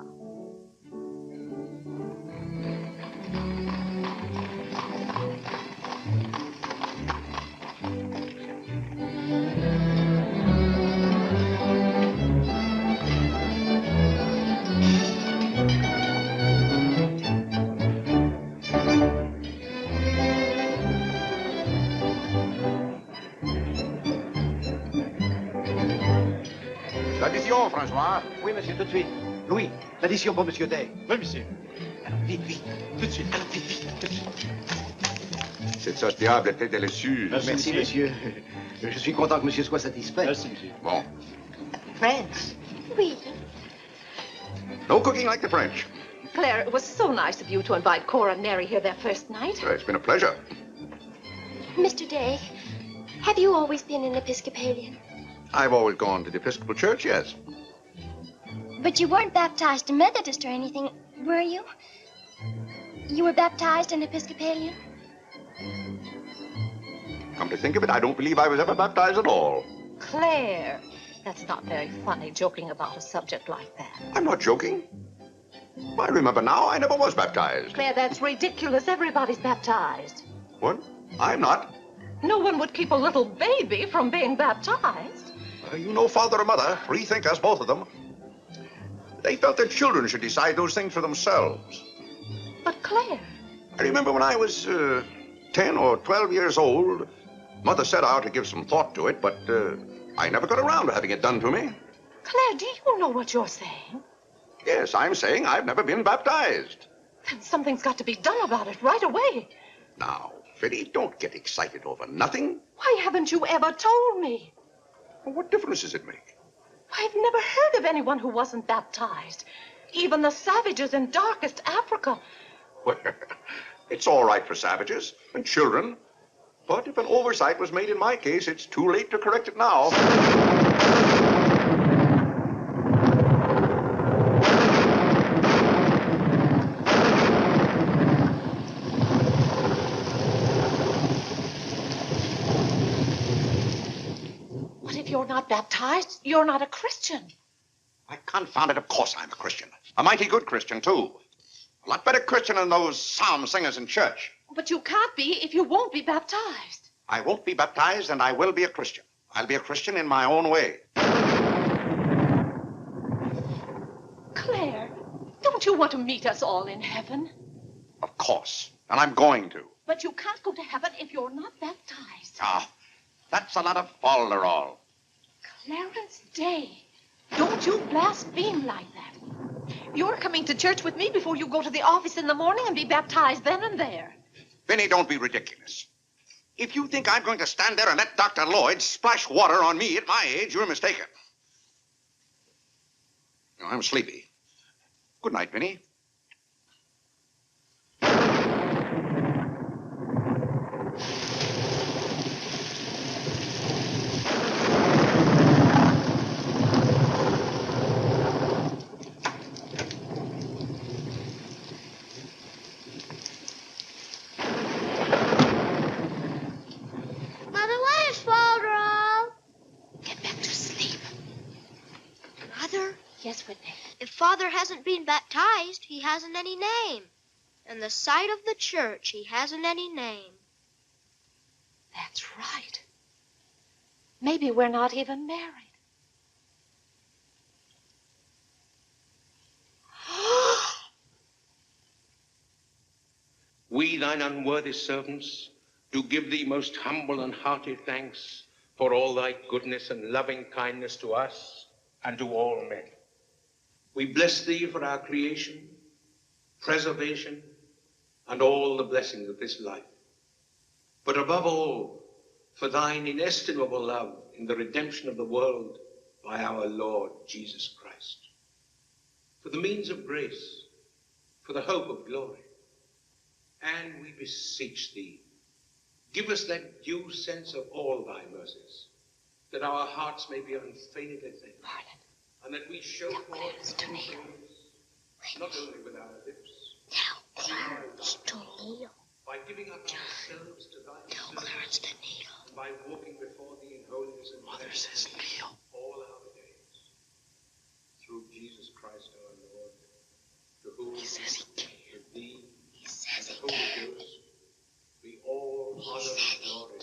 S1: L'addition, François. Oui, monsieur, tout de suite. Louis, l'addition pour monsieur Day. Oui, monsieur. Alors, vite, vite, tout de suite. Alors, vite, vite, tout de suite.
S4: Cette sauce diable était délicieuse.
S1: Merci, monsieur. Je suis content que monsieur soit satisfait. Merci, monsieur.
S4: Bon.
S5: Friends?
S2: Oui.
S4: No cooking like the French.
S5: Claire, it was so nice of you to invite Cora and Mary here their first night.
S4: It's been a pleasure.
S2: Mr. Day, have you always been an Episcopalian?
S10: I've always gone to the Episcopal Church, yes.
S2: But you weren't baptized a Methodist or anything, were you? You were baptized an Episcopalian?
S10: Come to think of it, I don't believe I was ever baptized at all.
S5: Claire, that's not very funny, joking about a subject like that.
S10: I'm not joking. I remember now, I never was baptized.
S5: Claire, that's ridiculous. Everybody's baptized.
S10: What? I'm not.
S5: No one would keep a little baby from being baptized.
S10: You know father or mother, free thinkers, both of them. They felt their children should decide those things for themselves.
S5: But Claire...
S10: I remember when I was 10 or 12 years old, Mother said I ought to give some thought to it, but I never got around to having it done to me.
S5: Claire, do you know what you're saying?
S10: Yes, I'm saying I've never been baptized.
S5: Then something's got to be done about it right away.
S10: Now, Fiddy, don't get excited over nothing.
S5: Why haven't you ever told me?
S10: Well, what difference does it make?
S5: I've never heard of anyone who wasn't baptized. Even the savages in darkest Africa.
S10: Well, it's all right for savages and children. But if an oversight was made in my case, it's too late to correct it now.
S5: What if you're not baptized? You're not a Christian.
S10: Why, confound it, of course I'm a Christian. A mighty good Christian, too. A lot better Christian than those psalm singers in church.
S5: But you can't be if you won't be baptized.
S10: I won't be baptized, and I will be a Christian. I'll be a Christian in my own way.
S5: Claire, don't you want to meet us all in heaven?
S10: Of course, and I'm going to.
S5: But you can't go to heaven if you're not baptized.
S10: Ah, that's a lot of folderol.
S5: Clarence Day, don't you blaspheme like that. You're coming to church with me before you go to the office in the morning and be baptized then and there.
S10: Vinny, don't be ridiculous. If you think I'm going to stand there and let Dr. Lloyd splash water on me at my age, you're mistaken. No, I'm sleepy. Good night, Vinny.
S2: Yes, Whitney.
S9: If Father hasn't been baptized, he hasn't any name. In the sight of the church, he hasn't any name.
S5: That's right. Maybe we're not even married.
S12: We, thine unworthy servants, do give thee most humble and hearty thanks for all thy goodness and loving kindness to us and to all men. We bless thee for our creation, preservation, and all the blessings of this life. But above all, for thine inestimable love in the redemption of the world by our Lord Jesus Christ. For the means of grace, for the hope of glory. And we beseech thee, give us that due sense of all thy mercies, that our hearts may be unfeignedly thankful. And that we show forth to Neil. Not only with our lips,
S2: Clarence to Neil.
S12: By giving up ourselves to thy
S2: Clarence to Neil.
S12: And by walking before thee in holiness and
S2: Mother says Neil.
S12: All our days. Through Jesus Christ our Lord, to whom
S2: He says he can.
S12: With thee,
S2: He says he
S12: Holy
S2: can.
S12: Ghost, be all honor and glory,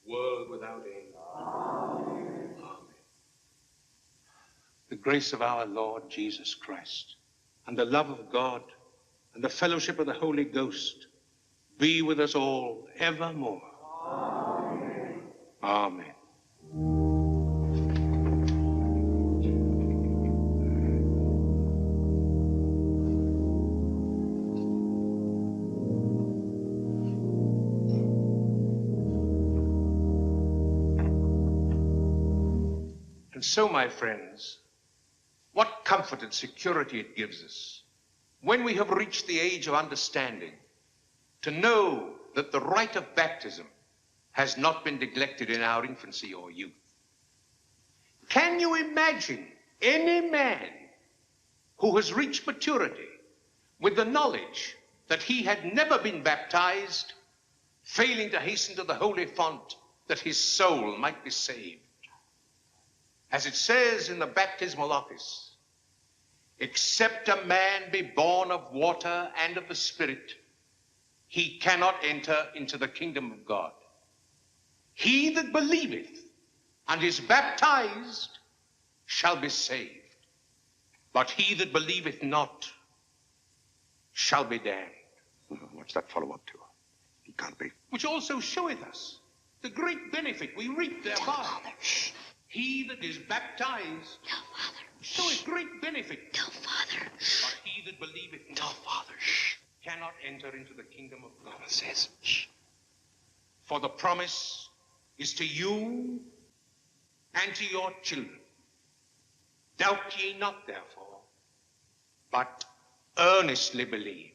S12: world without end. Amen. The grace of our Lord Jesus Christ, and the love of God, and the fellowship of the Holy Ghost be with us all evermore. Amen. Amen. And so, my friends, what comfort and security it gives us when we have reached the age of understanding to know that the rite of baptism has not been neglected in our infancy or youth. Can you imagine any man who has reached maturity with the knowledge that he had never been baptized, failing to hasten to the holy font that his soul might be saved? As it says in the baptismal office, except a man be born of water and of the Spirit, he cannot enter into the kingdom of God. He that believeth and is baptized shall be saved, but he that believeth not shall be damned.
S10: What's that fellow up to? He can't be.
S12: Which also showeth us the great benefit we reap thereby.
S2: Tell Father. Shh.
S12: He that is baptized
S2: Tell Father.
S12: showeth great benefit.
S2: Tell Father.
S12: But he that believeth not,
S10: Tell Father. Shh.
S12: cannot enter into the kingdom of God.
S10: Father says. Shh.
S12: For the promise is to you and to your children. Doubt ye not, therefore, but earnestly believe.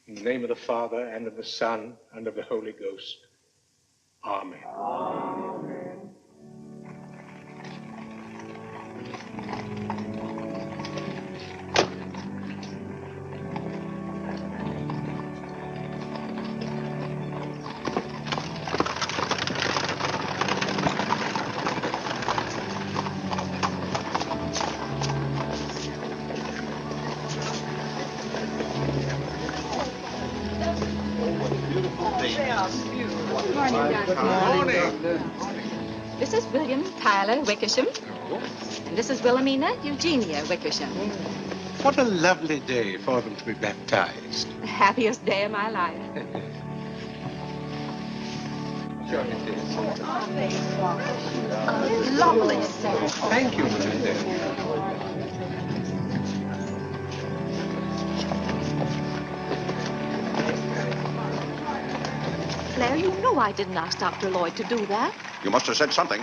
S12: In the name of the Father, and of the Son, and of the Holy Ghost. Amen. Amen.
S5: This is William Tyler Wickersham. And this is Wilhelmina Eugenia Wickersham.
S12: What a lovely day for them to be baptized.
S5: The happiest day of my life.
S12: Lovely. Thank you, my dear.
S5: Claire, you know I didn't ask Dr. Lloyd to do that.
S10: You must have said something.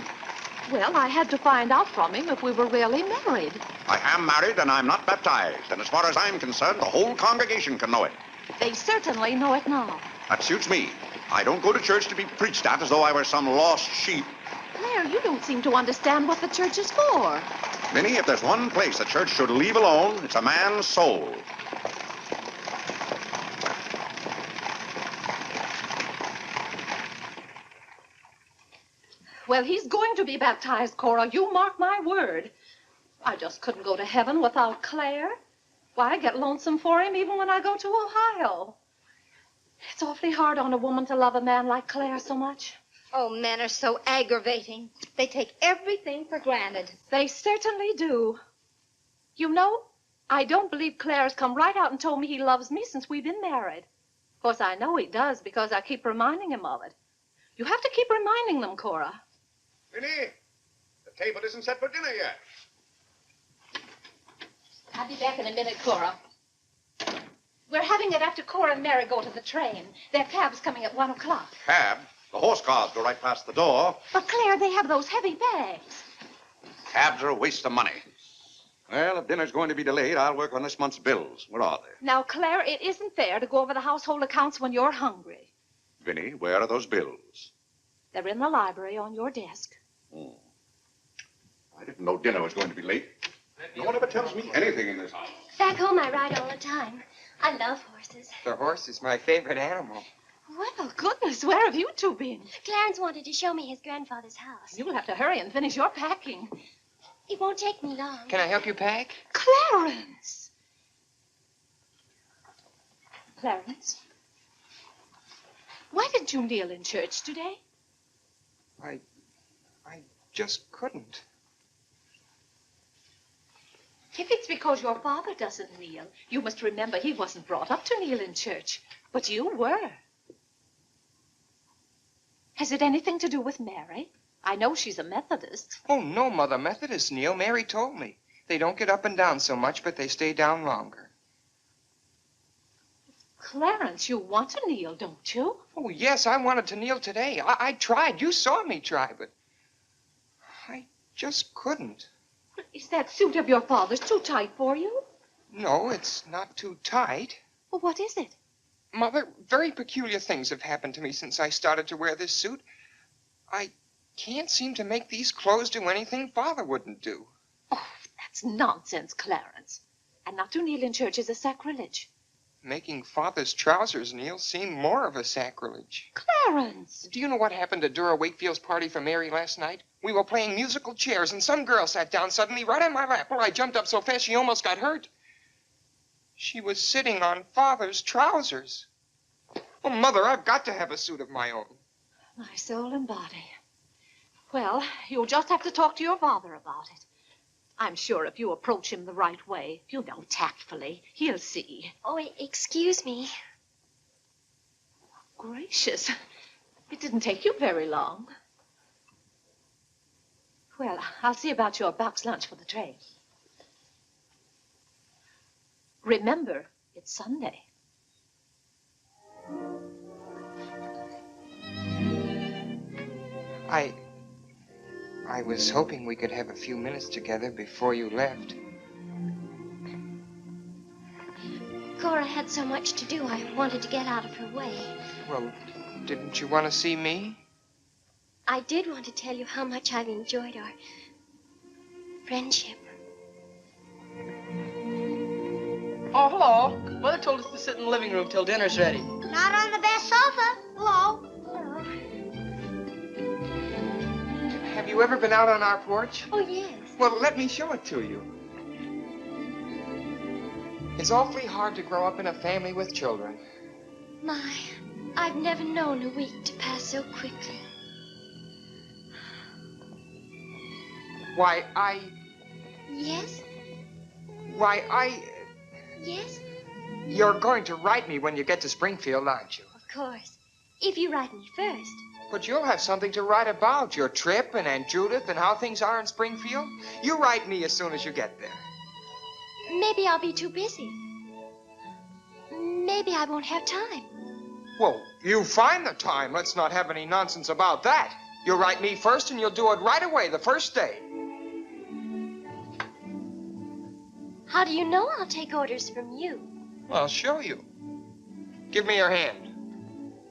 S5: Well, I had to find out from him if we were really married.
S10: I am married and I'm not baptized. And as far as I'm concerned, the whole congregation can know it.
S5: They certainly know it now.
S10: That suits me. I don't go to church to be preached at as though I were some lost sheep.
S5: Claire, you don't seem to understand what the church is for.
S10: Minnie, if there's one place the church should leave alone, it's a man's soul.
S5: Well, he's going to be baptized, Cora. You mark my word. I just couldn't go to heaven without Claire. Why, I get lonesome for him even when I go to Ohio. It's awfully hard on a woman to love a man like Claire so much.
S11: Oh, men are so aggravating. They take everything for granted.
S5: They certainly do. You know, I don't believe Claire's come right out and told me he loves me since we've been married. Of course, I know he does because I keep reminding him of it. You have to keep reminding them, Cora.
S10: Minnie, the table isn't set for dinner yet.
S5: I'll be back in a minute, Cora. We're having it after Cora and Mary go to the train. Their cab's coming at 1 o'clock.
S10: Cab? The horse cars go right past the door.
S5: But, Claire, they have those heavy bags.
S10: Cabs are a waste of money. Well, if dinner's going to be delayed, I'll work on this month's bills. Where are they?
S5: Now, Claire, it isn't fair to go over the household accounts when you're hungry.
S10: Vinny, where are those bills?
S5: They're in the library on your desk.
S10: Oh. I didn't know dinner was going to be late. No one ever tells me anything in this house.
S2: Back home, I ride all the time. I love horses.
S3: The horse is my favorite animal.
S5: Well, goodness, where have you two been?
S2: Clarence wanted to show me his grandfather's house.
S5: You'll have to hurry and finish your packing.
S2: It won't take me long.
S3: Can I help you pack?
S5: Clarence! Clarence? Why didn't you kneel in church today?
S3: I just couldn't.
S5: If it's because your father doesn't kneel, you must remember he wasn't brought up to kneel in church. But you were. Has it anything to do with Mary? I know she's a Methodist.
S3: Oh, no, Mother. Methodists kneel. Mary told me. They don't get up and down so much, but they stay down longer.
S5: Clarence, you want to kneel, don't you?
S3: Oh, yes, I wanted to kneel today. I tried. You saw me try, but I just couldn't.
S5: Is that suit of your father's too tight for you?
S3: No, it's not too tight.
S5: Well, what is it?
S3: Mother, very peculiar things have happened to me since I started to wear this suit. I can't seem to make these clothes do anything Father wouldn't do.
S5: Oh, that's nonsense, Clarence. And not to kneel in church is a sacrilege.
S3: Making Father's trousers kneel seemed more of a sacrilege.
S5: Clarence!
S3: Do you know what happened at Dura Wakefield's party for Mary last night? We were playing musical chairs, and some girl sat down suddenly right on my lap. Well, I jumped up so fast she almost got hurt. She was sitting on Father's trousers. Oh, Mother, I've got to have a suit of my own.
S5: My soul and body. Well, you'll just have to talk to your father about it. I'm sure if you approach him the right way, you know, tactfully, he'll see.
S2: Oh, excuse me.
S5: Gracious. It didn't take you very long. Well, I'll see about your box lunch for the train. Remember, it's Sunday.
S3: I was hoping we could have a few minutes together before you left.
S2: Cora had so much to do, I wanted to get out of her way.
S3: Well, didn't you want to see me?
S2: I did want to tell you how much I've enjoyed our friendship.
S8: Oh, hello. Mother told us to sit in the living room till dinner's ready.
S9: Not on the best sofa. Hello.
S3: Have you ever been out on our porch?
S2: Oh, yes.
S3: Well, let me show it to you. It's awfully hard to grow up in a family with children.
S2: My, I've never known a week to pass so quickly.
S3: Why,
S2: Yes? Yes?
S3: You're going to write me when you get to Springfield, aren't you?
S2: Of course. If you write me first.
S3: But you'll have something to write about, your trip and Aunt Judith and how things are in Springfield. You write me as soon as you get there.
S2: Maybe I'll be too busy. Maybe I won't have time.
S3: Well, you find the time. Let's not have any nonsense about that. You'll write me first and you'll do it right away, the first day.
S2: How do you know I'll take orders from you?
S3: I'll show you. Give me your hand.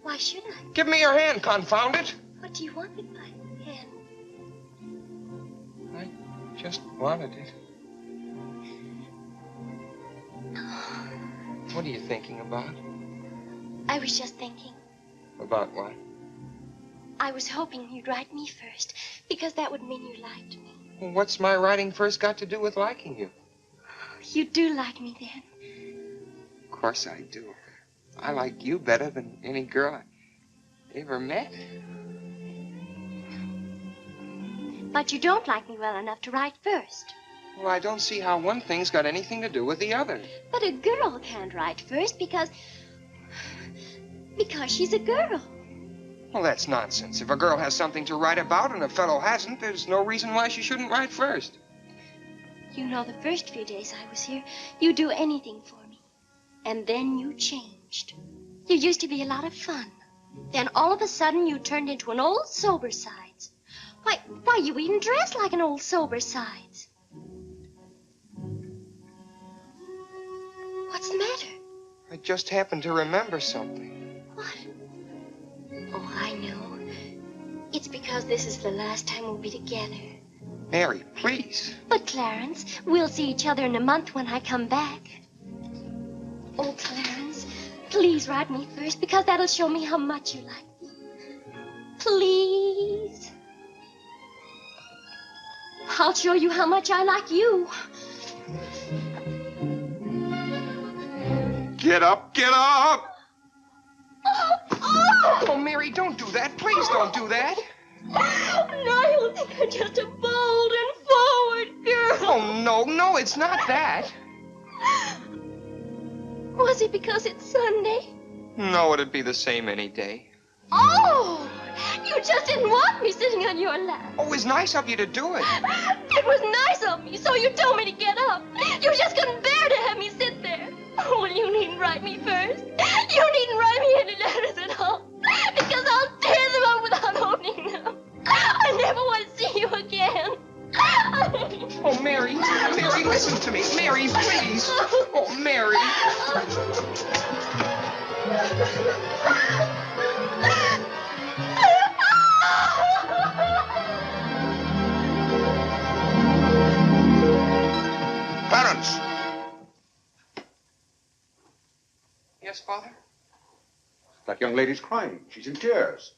S2: Why should I?
S3: Give me your hand, confound it.
S2: What do you want with my hand?
S3: I just wanted it. What are you thinking about?
S2: I was just thinking.
S3: About what?
S2: I was hoping you'd write me first, because that would mean you liked me.
S3: Well, what's my writing first got to do with liking you?
S2: You do like me then.
S3: Of course I do. I like you better than any girl I ever met.
S2: But you don't like me well enough to write first.
S3: Well, I don't see how one thing's got anything to do with the other.
S2: But a girl can't write first because she's a girl.
S3: Well, that's nonsense. If a girl has something to write about and a fellow hasn't, there's no reason why she shouldn't write first.
S2: You know, the first few days I was here, you'd do anything for me. And then you changed. You used to be a lot of fun. Then all of a sudden you turned into an old sober sides. Why, you even dress like an old sober sides. What's the matter?
S3: I just happened to remember something.
S2: What? Oh, I know. It's because this is the last time we'll be together.
S3: Mary, please.
S2: But, Clarence, we'll see each other in a month when I come back. Oh, Clarence, please write me first, because that'll show me how much you like me. Please. I'll show you how much I like you.
S10: Get up, get up!
S3: Oh, Mary, don't do that. Please don't do that.
S2: Now you'll think I'm just a bold and forward girl.
S3: Oh, no, it's not that.
S2: Was it because it's Sunday?
S3: No, it'd be the same any day.
S2: Oh, you just didn't want me sitting on your lap.
S3: Oh, it was nice of you to do it.
S2: It was nice of me, so you told me to get up. You just couldn't bear to have me sit there. Oh, well, you needn't write me first. You needn't write me any letters at all, because I'll tear them up without opening them. I never want to see you again.
S3: Oh, Mary, listen to me. Mary, please. Oh, Mary.
S10: young lady's crying. She's in tears.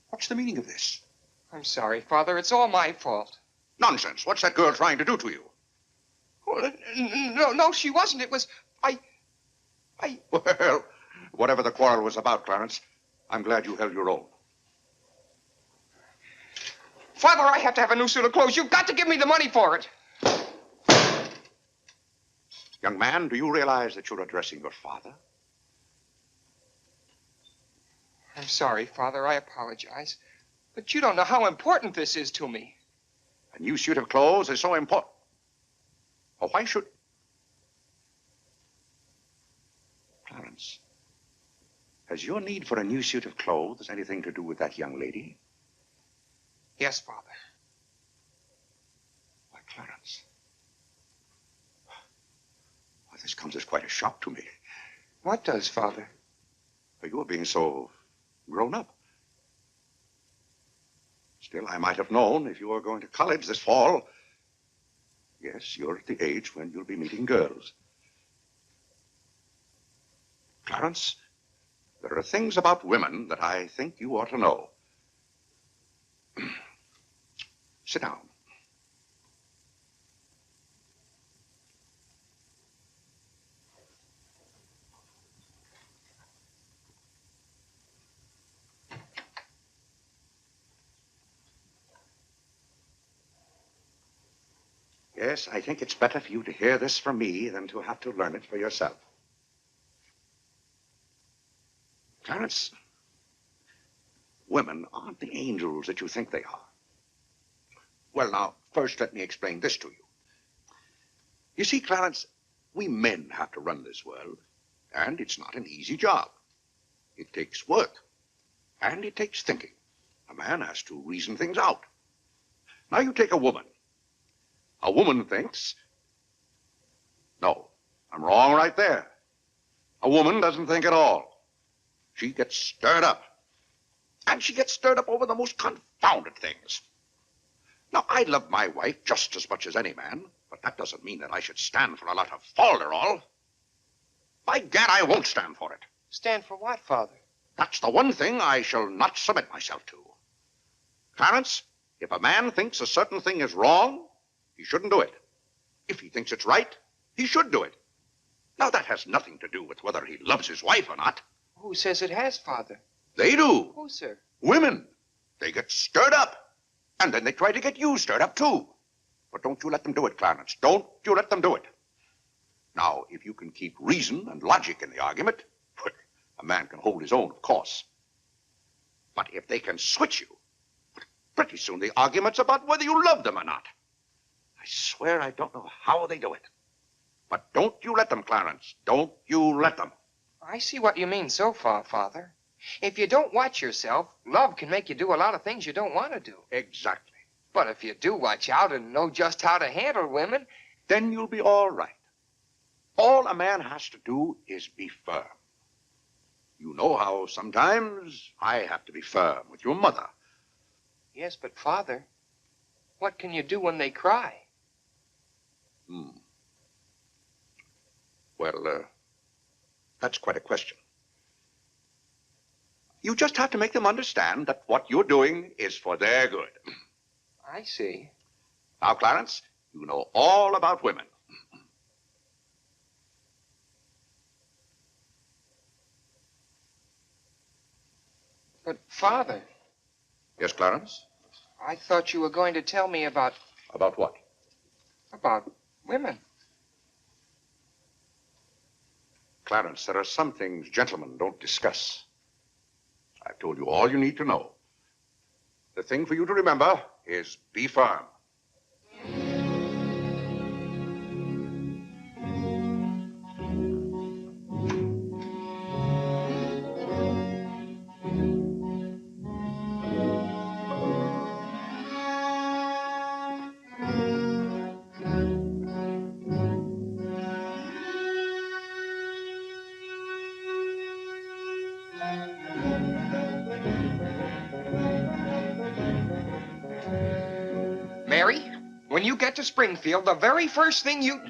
S10: What's the meaning of this?
S3: I'm sorry, Father. It's all my fault.
S10: Nonsense. What's that girl trying to do to you?
S3: Oh, no, she wasn't. It was...
S10: Well, whatever the quarrel was about, Clarence, I'm glad you held your own.
S3: Father, I have to have a new suit of clothes. You've got to give me the money for it.
S10: Young man, do you realize that you're addressing your father?
S3: I'm sorry, Father. I apologize. But you don't know how important this is to me.
S10: A new suit of clothes is so important. Oh, why should... Clarence, has your need for a new suit of clothes anything to do with that young lady?
S3: Yes, Father.
S10: Why, Clarence. Why, this comes as quite a shock to me.
S3: What does, Father?
S10: For you are being so grown up. Still, I might have known if you were going to college this fall. Yes, you're at the age when you'll be meeting girls. Clarence, there are things about women that I think you ought to know. Sit down. Yes, I think it's better for you to hear this from me than to have to learn it for yourself. Clarence, women aren't the angels that you think they are. Well, now, first let me explain this to you. You see, Clarence, we men have to run this world, and it's not an easy job. It takes work, and it takes thinking. A man has to reason things out. Now, you take a woman. A woman thinks... No, I'm wrong right there. A woman doesn't think at all. She gets stirred up. And she gets stirred up over the most confounded things. Now, I love my wife just as much as any man, but that doesn't mean that I should stand for a lot of falderall. By gad, I won't stand for it.
S3: Stand for what, Father?
S10: That's the one thing I shall not submit myself to. Clarence, if a man thinks a certain thing is wrong, he shouldn't do it. If he thinks it's right, he should do it. Now, that has nothing to do with whether he loves his wife or not.
S3: Who says it has, Father?
S10: They do.
S3: Who, sir?
S10: Women. They get stirred up. And then they try to get you stirred up, too. But don't you let them do it, Clarence. Don't you let them do it. Now, if you can keep reason and logic in the argument, a man can hold his own, of course. But if they can switch you, pretty soon the argument's about whether you love them or not. I swear I don't know how they do it. But don't you let them, Clarence. Don't you let them.
S3: I see what you mean so far, Father. If you don't watch yourself, love can make you do a lot of things you don't want to do.
S10: Exactly.
S3: But if you do watch out and know just how to handle women,
S10: then you'll be all right. All a man has to do is be firm. You know how sometimes I have to be firm with your mother.
S3: Yes, but Father, what can you do when they cry?
S10: Well, that's quite a question. You just have to make them understand that what you're doing is for their good.
S3: I see.
S10: Now, Clarence, you know all about women.
S3: But, Father...
S10: Yes, Clarence?
S3: I thought you were going to tell me about...
S10: About what?
S3: About women.
S10: Clarence, there are some things gentlemen don't discuss. I've told you all you need to know. The thing for you to remember is be firm.
S3: Mary, when you get to Springfield, the very first thing you...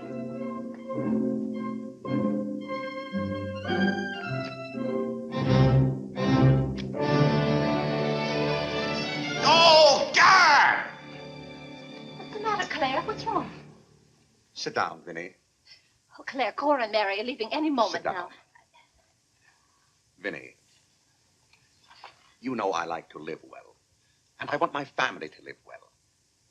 S10: Sit down, Vinny.
S5: Oh, Claire, Cora and Mary are leaving any moment
S10: Sit down.
S5: now.
S10: Vinny, you know I like to live well, and I want my family to live well.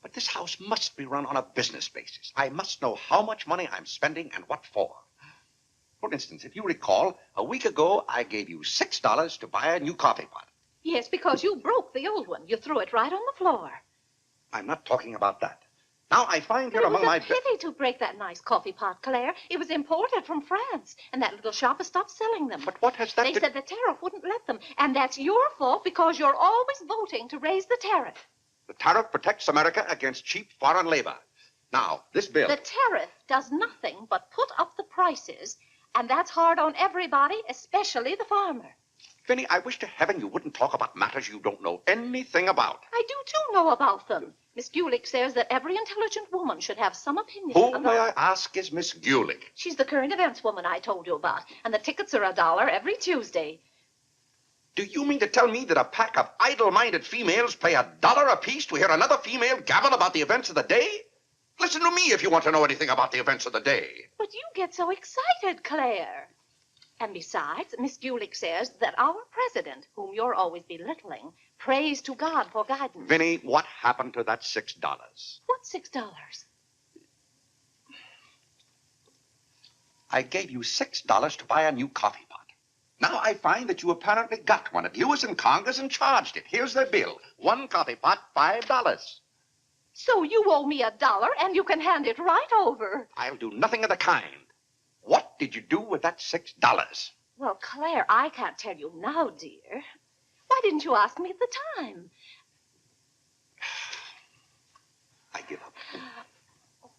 S10: But this house must be run on a business basis. I must know how much money I'm spending and what for. For instance, if you recall, a week ago I gave you $6 to buy a new coffee pot.
S5: Yes, because you broke the old one. You threw it right on the floor.
S10: I'm not talking about that. Now I find here
S5: It
S10: among
S5: was
S10: my...
S5: a pity to break that nice coffee pot, Claire. It was imported from France, and that little shop has stopped selling them.
S10: But what has that
S5: They
S10: to...
S5: said the tariff wouldn't let them, and that's your fault because you're always voting to raise the tariff.
S10: The tariff protects America against cheap foreign labor. Now, this bill...
S5: The tariff does nothing but put up the prices, and that's hard on everybody, especially the farmer.
S10: Vinny, I wish to heaven you wouldn't talk about matters you don't know anything about.
S5: I do, too, know about them. Miss Gulick says that every intelligent woman should have some opinion
S10: Who,
S5: about...
S10: may I ask, is Miss Gulick?
S5: She's the current events woman I told you about, and the tickets are $1 every Tuesday.
S10: Do you mean to tell me that a pack of idle-minded females pay $1 apiece to hear another female gabble about the events of the day? Listen to me if you want to know anything about the events of the day.
S5: But you get so excited, Claire. And besides, Miss Gulick says that our president, whom you're always belittling, prays to God for guidance.
S10: Vinny, what happened to that $6?
S5: What $6?
S10: I gave you $6 to buy a new coffee pot. Now I find that you apparently got one at Lewis and Conger's and charged it. Here's the bill. One coffee pot, $5.
S5: So you owe me $1, and you can hand it right over.
S10: I'll do nothing of the kind. What did you do with that $6?
S5: Well, Claire, I can't tell you now, dear. Why didn't you ask me at the time?
S10: I give up.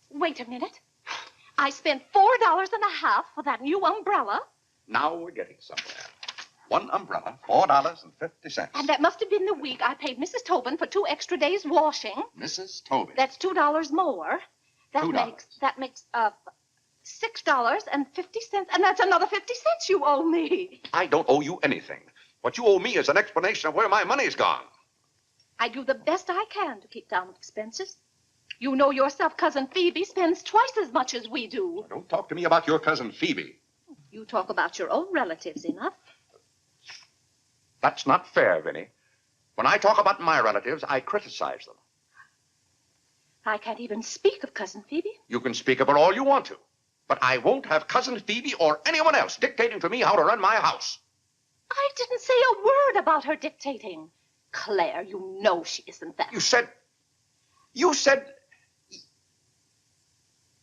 S5: Wait a minute. I spent $4.50 for that new umbrella.
S10: Now we're getting somewhere. One umbrella, $4.50.
S5: And that must have been the week I paid Mrs. Tobin for 2 extra days washing.
S10: Mrs. Tobin.
S5: That's $2 more.
S10: $2.
S5: That makes $6.50, and that's another 50 cents you owe me.
S10: I don't owe you anything. What you owe me is an explanation of where my money's gone.
S5: I do the best I can to keep down expenses. You know yourself, Cousin Phoebe spends twice as much as we do.
S10: Don't talk to me about your cousin Phoebe.
S5: You talk about your own relatives enough.
S10: That's not fair, Vinny. When I talk about my relatives, I criticize them.
S5: I can't even speak of Cousin Phoebe.
S10: You can speak of her all you want to. But I won't have Cousin Phoebe or anyone else dictating to me how to run my house.
S5: I didn't say a word about her dictating. Claire, you know she isn't that.
S10: You said...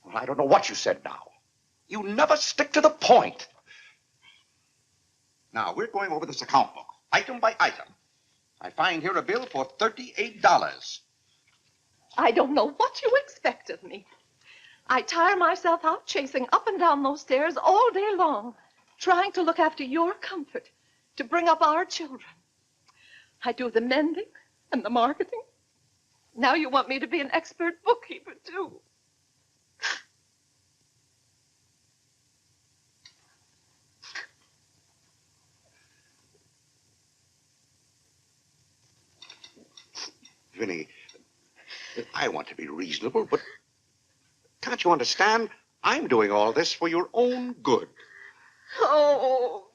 S10: Well, I don't know what you said now. You never stick to the point. Now, we're going over this account book, item by item. I find here a bill for $38.
S5: I don't know what you expect of me. I tire myself out chasing up and down those stairs all day long, trying to look after your comfort, to bring up our children. I do the mending and the marketing. Now you want me to be an expert bookkeeper, too.
S10: Vinny, I want to be reasonable, but can't you understand? I'm doing all this for your own good.
S5: Oh.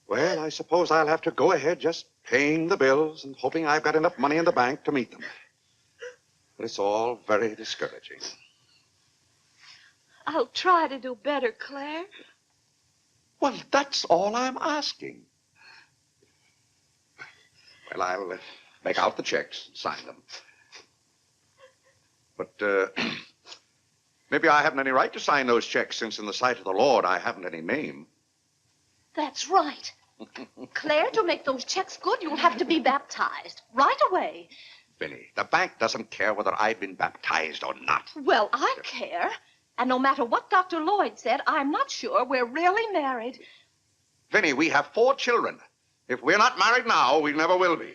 S10: Well, I suppose I'll have to go ahead just paying the bills and hoping I've got enough money in the bank to meet them. But it's all very discouraging.
S5: I'll try to do better, Claire.
S10: Well, that's all I'm asking. Well, I'll make out the checks and sign them. But maybe I haven't any right to sign those checks since in the sight of the Lord I haven't any name.
S5: That's right. Claire, to make those checks good, you'll have to be baptized right away.
S10: Vinny, the bank doesn't care whether I've been baptized or not.
S5: Well, I care. And no matter what Dr. Lloyd said, I'm not sure we're really married.
S10: Vinny, we have 4 children. If we're not married now, we never will be.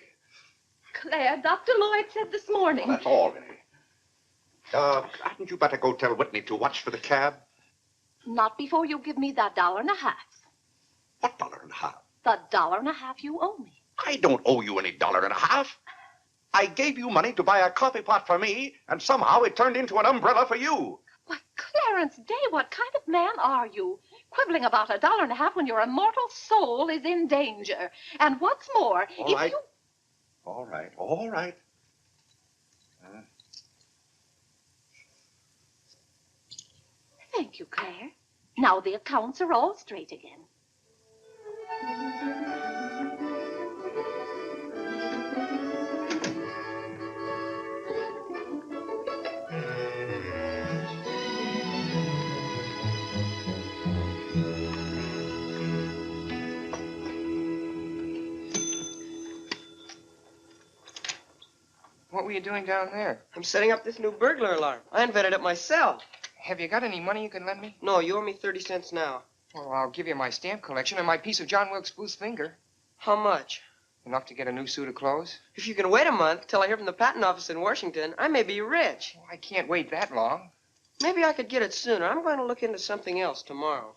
S5: Claire, Dr. Lloyd said this morning.
S10: Well, that's all, Vinny. Hadn't you better go tell Whitney to watch for the cab?
S5: Not before you give me that $1.50.
S10: What $1.50?
S5: The $1.50 you owe me.
S10: I don't owe you any $1.50.
S4: I gave you money to buy a coffee pot for me, and somehow it turned into an umbrella for you.
S5: Why, Clarence Day, what kind of man are you? Quibbling about $1.50 when your immortal soul is in danger. And what's more,
S4: All right. All right, all right.
S5: Thank you, Claire. Now the accounts are all straight again.
S3: What were you doing down there?
S13: I'm setting up this new burglar alarm. I invented it myself.
S3: Have you got any money you can lend me?
S13: No, you owe me 30 cents now.
S3: Well, I'll give you my stamp collection and my piece of John Wilkes Booth's finger.
S13: How much?
S3: Enough to get a new suit of clothes?
S13: If you can wait a month till I hear from the patent office in Washington, I may be rich.
S3: Well, I can't wait that long.
S13: Maybe I could get it sooner. I'm going to look into something else tomorrow.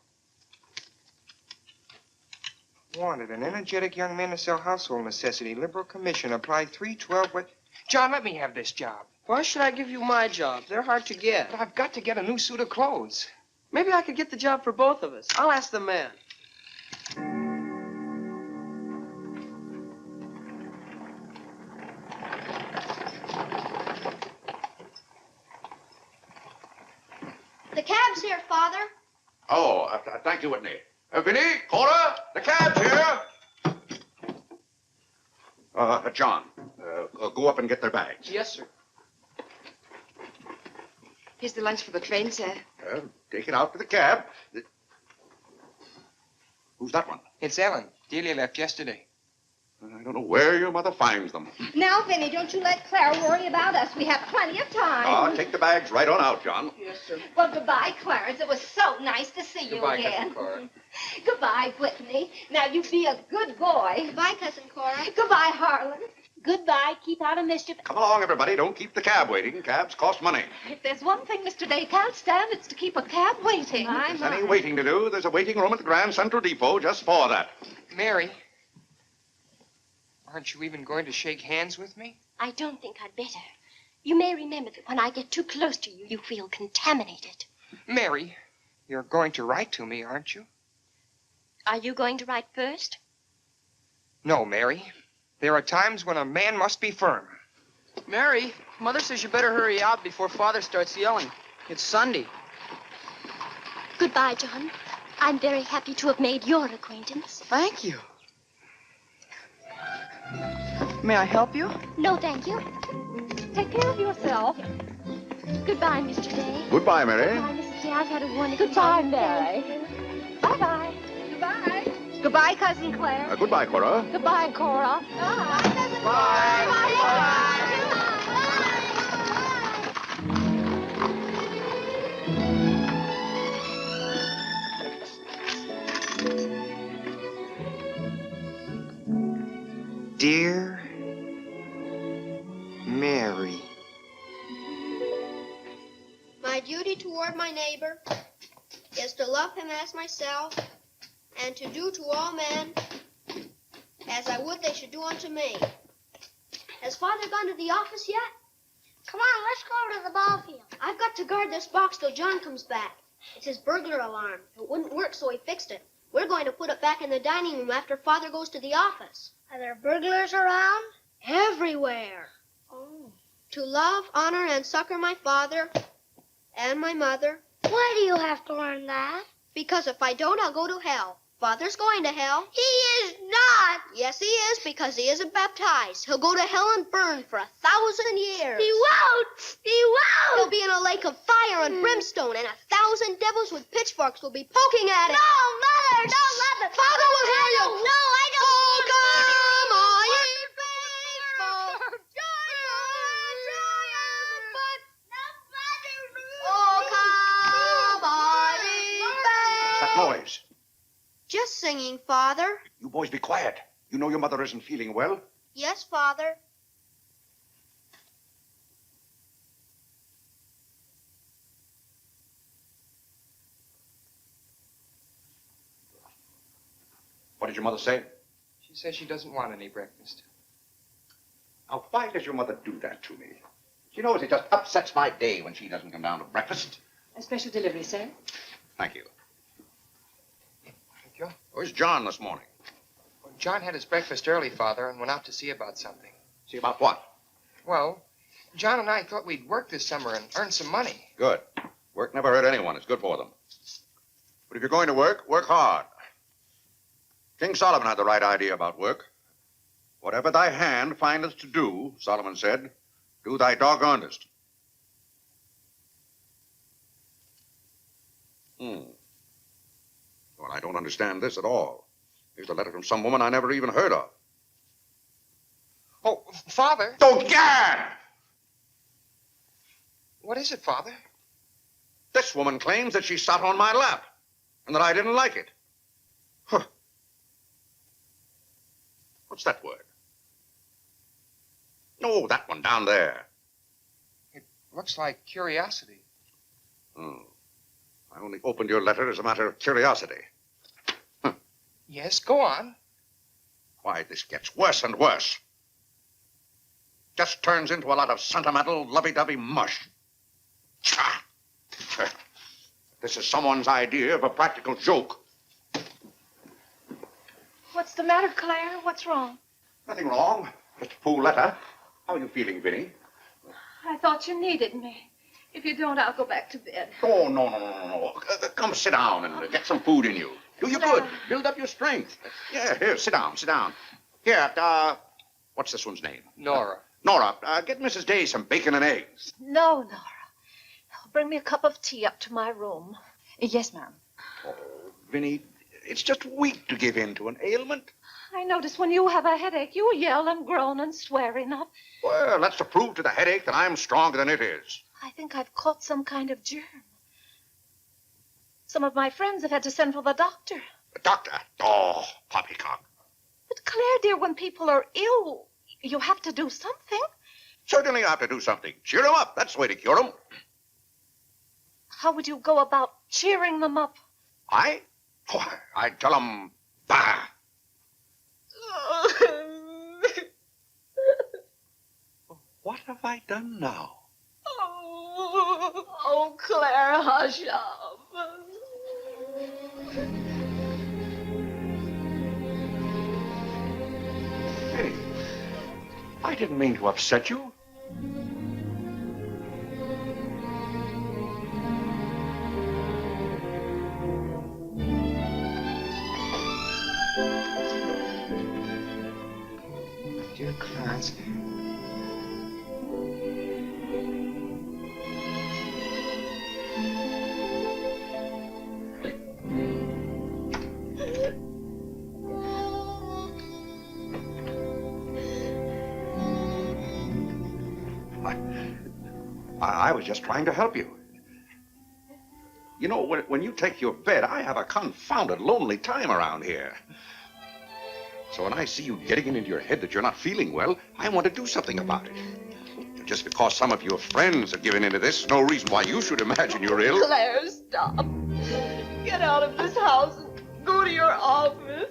S3: Wanted, an energetic young man to sell household necessity. Liberal commission. Apply 312. What? John, let me have this job.
S13: Why should I give you my job? They're hard to get.
S3: But I've got to get a new suit of clothes.
S13: Maybe I could get the job for both of us. I'll ask the man.
S9: The cab's here, Father.
S4: Oh, thank you, Whitney. Vinny, Cora, the cab's here. John, go up and get their bags.
S13: Yes, sir.
S11: Here's the lunch for the train, sir.
S4: Take it out to the cab. Who's that one?
S3: It's Ellen. Delia left yesterday.
S4: I don't know where your mother finds them.
S11: Now, Vinny, don't you let Clara worry about us. We have plenty of time.
S4: Take the bags right on out, John.
S13: Yes, sir.
S11: Well, goodbye, Clarence. It was so nice to see you
S3: Goodbye,
S11: again.
S3: Cousin Cora.
S11: Goodbye, Whitney. Now, you be a good boy.
S9: Goodbye, Cousin Cora.
S11: Goodbye, Harlan.
S2: Goodbye. Keep out of mischief.
S4: Come along, everybody. Don't keep the cab waiting. Cabs cost money.
S5: If there's one thing Mr. Day can't stand, it's to keep a cab waiting.
S4: If there's any waiting to do, there's a waiting room at the Grand Central Depot just for that.
S3: Mary, aren't you even going to shake hands with me?
S2: I don't think I'd better. You may remember that when I get too close to you, you feel contaminated.
S3: Mary, you're going to write to me, aren't you?
S2: Are you going to write first?
S3: No, Mary. There are times when a man must be firm.
S13: Mary, Mother says you better hurry out before Father starts yelling. It's Sunday.
S2: Goodbye, John. I'm very happy to have made your acquaintance.
S13: Thank you. May I help you?
S2: No, thank you.
S5: Take care of yourself.
S2: Goodbye, Mr. Day.
S4: Goodbye, Mary.
S2: Goodbye, Mrs. Day. I've had a wonderful
S5: Goodbye,
S2: time.
S5: Mary. Bye-bye.
S11: Goodbye. Goodbye, Cousin Claire.
S4: Goodbye, Cora.
S5: Goodbye, Cora.
S3: Dear Mary.
S9: My duty toward my neighbor is to love him as myself and to do to all men as I would they should do unto me. Has Father gone to the office yet? Come on, let's go over to the ball field. I've got to guard this box till John comes back. It's his burglar alarm. It wouldn't work, so he fixed it. We're going to put it back in the dining room after Father goes to the office. Are there burglars around? Everywhere. Oh. To love, honor, and succor my father and my mother. Why do you have to learn that? Because if I don't, I'll go to hell. Father's going to hell. He is not. Yes, he is, because he isn't baptized. He'll go to hell and burn for 1,000 years. He won't. He won't. He'll be in a lake of fire and brimstone, and 1,000 devils with pitchforks will be poking at him. No, Mother, don't let them. Father will hear you. No, I don't. Oh, come on, you faithful. Oh, come on,
S4: What's that noise?
S9: Just singing, Father.
S4: You boys be quiet. You know your mother isn't feeling well.
S9: Yes, Father.
S4: What did your mother say?
S3: She says she doesn't want any breakfast.
S4: Now, why does your mother do that to me? She knows it just upsets my day when she doesn't come down to breakfast.
S5: A special delivery, sir.
S4: Thank you.
S3: Thank you.
S4: Where's John this morning?
S3: Well, John had his breakfast early, Father, and went out to see about something.
S4: See about what?
S3: Well, John and I thought we'd work this summer and earn some money.
S4: Good. Work never hurt anyone. It's good for them. But if you're going to work, work hard. King Solomon had the right idea about work. Whatever thy hand findeth to do, Solomon said, do thy doggonedest. Well, I don't understand this at all. Here's a letter from some woman I never even heard of.
S3: Oh, Father.
S4: Oh, Gad!
S3: What is it, Father?
S4: This woman claims that she sat on my lap and that I didn't like it. Huh. What's that word? Oh, that one down there.
S3: It looks like curiosity.
S4: Oh. I only opened your letter as a matter of curiosity. Huh.
S3: Yes, go on.
S4: Why, this gets worse and worse. Just turns into a lot of sentimental, lovey-dovey mush. Tcha! This is someone's idea of a practical joke.
S5: What's the matter, Claire? What's wrong?
S4: Nothing wrong. Just a fool letter. How are you feeling, Vinny?
S5: I thought you needed me. If you don't, I'll go back to bed.
S4: Oh, no. Come sit down and get some food in you. Do you good. Build up your strength. Yeah, here, sit down. Here, what's this one's name?
S3: Nora.
S4: Nora, get Mrs. Day some bacon and eggs.
S14: No, Nora. Bring me a cup of tea up to my room.
S5: Yes, ma'am.
S4: Oh, Vinny, it's just weak to give in to an ailment.
S14: I notice when you have a headache, you yell and groan and swear enough.
S4: Well, that's to prove to the headache that I'm stronger than it is.
S14: I think I've caught some kind of germ. Some of my friends have had to send for the doctor.
S4: The doctor? Oh, poppycock.
S14: But Claire, dear, when people are ill, you have to do something.
S4: Certainly I have to do something. Cheer them up. That's the way to cure them.
S14: How would you go about cheering them up?
S4: I? Oh, I'd tell them, bah. What have I done now?
S14: Oh, Claire, hush up.
S4: Hey, I didn't mean to upset you.
S3: Dear Clarence.
S4: I was just trying to help you. You know, when you take your bed, I have a confounded lonely time around here. So when I see you getting it into your head that you're not feeling well, I want to do something about it. Just because some of your friends are giving into this, no reason why you should imagine you're ill.
S14: Claire, stop. Get out of this house and go to your office.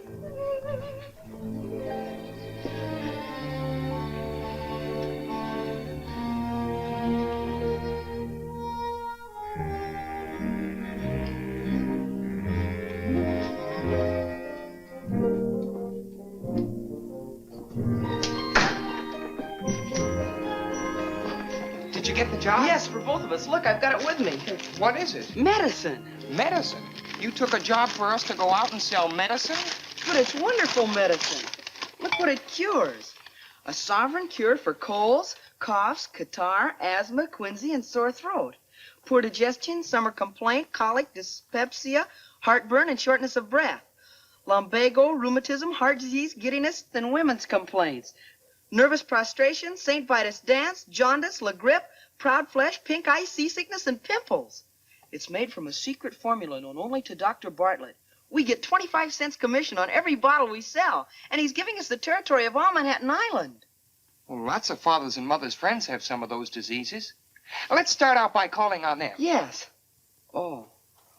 S3: Did you get the job?
S8: Yes, for both of us. Look, I've got it with me.
S3: What is it?
S8: Medicine.
S3: Medicine? You took a job for us to go out and sell medicine?
S8: But it's wonderful medicine. Look what it cures. A sovereign cure for colds, coughs, catarrh, asthma, quinsy, and sore throat. Poor digestion, summer complaint, colic, dyspepsia, heartburn, and shortness of breath. Lumbago, rheumatism, heart disease, giddiness, and women's complaints. Nervous prostration, St. Vitus dance, jaundice, la grippe, proud flesh, pink eye, seasickness, and pimples. It's made from a secret formula known only to Dr. Bartlett. We get 25 cents commission on every bottle we sell, and he's giving us the territory of all Manhattan Island.
S3: Well, lots of fathers and mothers' friends have some of those diseases. Let's start out by calling on them.
S8: Yes. Oh,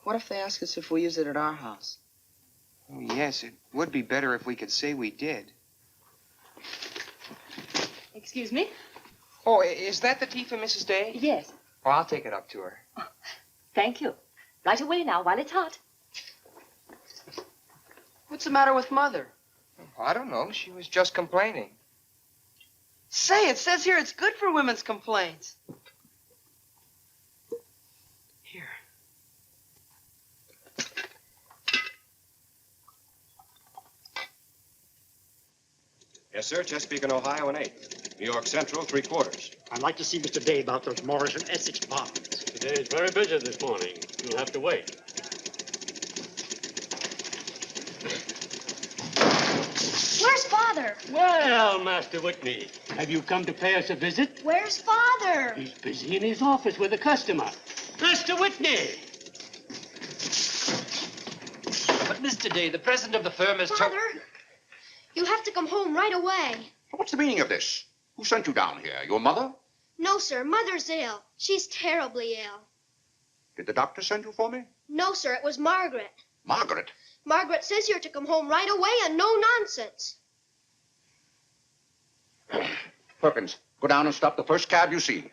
S8: what if they ask us if we use it at our house?
S3: Oh, yes, it would be better if we could say we did.
S11: Excuse me?
S3: Oh, is that the tea for Mrs. Day?
S11: Yes.
S3: Oh, I'll take it up to her.
S11: Thank you. Right away now, while it's hot.
S8: What's the matter with Mother?
S3: Oh, I don't know. She was just complaining.
S8: Say, it says here it's good for women's complaints. Here.
S15: Yes, sir. Chesapeake and Ohio and 8. New York Central, 3/4.
S16: I'd like to see Mr. Day about those Morris and Essex bonds.
S17: Today is very busy this morning. You'll have to wait.
S2: Where's Father?
S17: Well, Master Whitney, have you come to pay us a visit?
S2: Where's Father?
S17: He's busy in his office with a customer. Master Whitney!
S18: But, Mr. Day, the president of the firm has
S2: Father, you have to come home right away.
S4: What's the meaning of this? Who sent you down here? Your mother?
S9: No, sir. Mother's ill. She's terribly ill.
S4: Did the doctor send you for me?
S9: No, sir. It was Margaret.
S4: Margaret?
S9: Margaret says you're to come home right away and no nonsense.
S4: Perkins, go down and stop the first cab you see.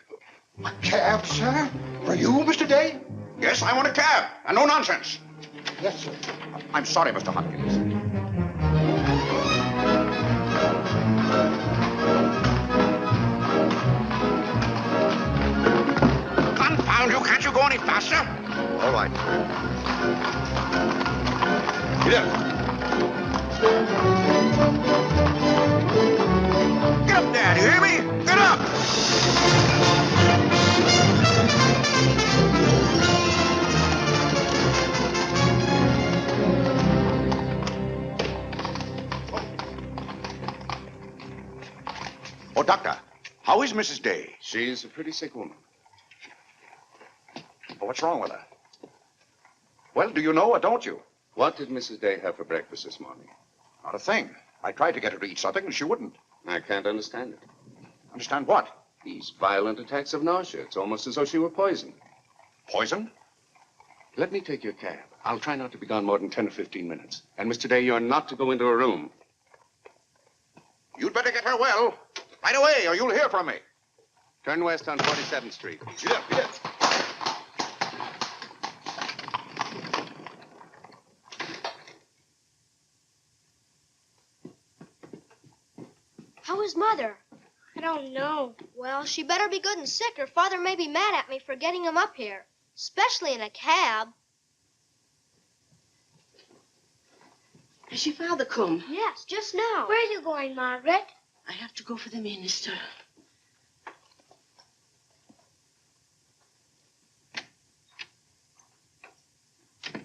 S4: A cab, sir? For you, Mr. Day? Yes, I want a cab, and no nonsense. Yes, sir. I'm sorry, Mr. Hopkins. Confound you, can't you go any faster? All right. Get up. Get up there, do you hear me? Get up! Oh, Doctor, how is Mrs. Day?
S15: She's a pretty sick woman.
S4: Oh, what's wrong with her? Well, do you know or don't you?
S15: What did Mrs. Day have for breakfast this morning?
S4: Not a thing. I tried to get her to eat something, and she wouldn't.
S15: I can't understand it.
S4: Understand what?
S15: These violent attacks of nausea. It's almost as though she were poisoned.
S4: Poisoned?
S15: Let me take your cab. I'll try not to be gone more than 10 or 15 minutes. And, Mr. Day, you're not to go into a room.
S4: You'd better get her well. Right away, or you'll hear from me.
S15: Turn west on 47th Street.
S4: Get up, get up.
S9: How is Mother? I don't know. Well, she better be good and sick, or Father may be mad at me for getting him up here, especially in a cab.
S6: Has your father come?
S9: Yes, just now.
S2: Where are you going, Margaret?
S6: I have to go for the minister.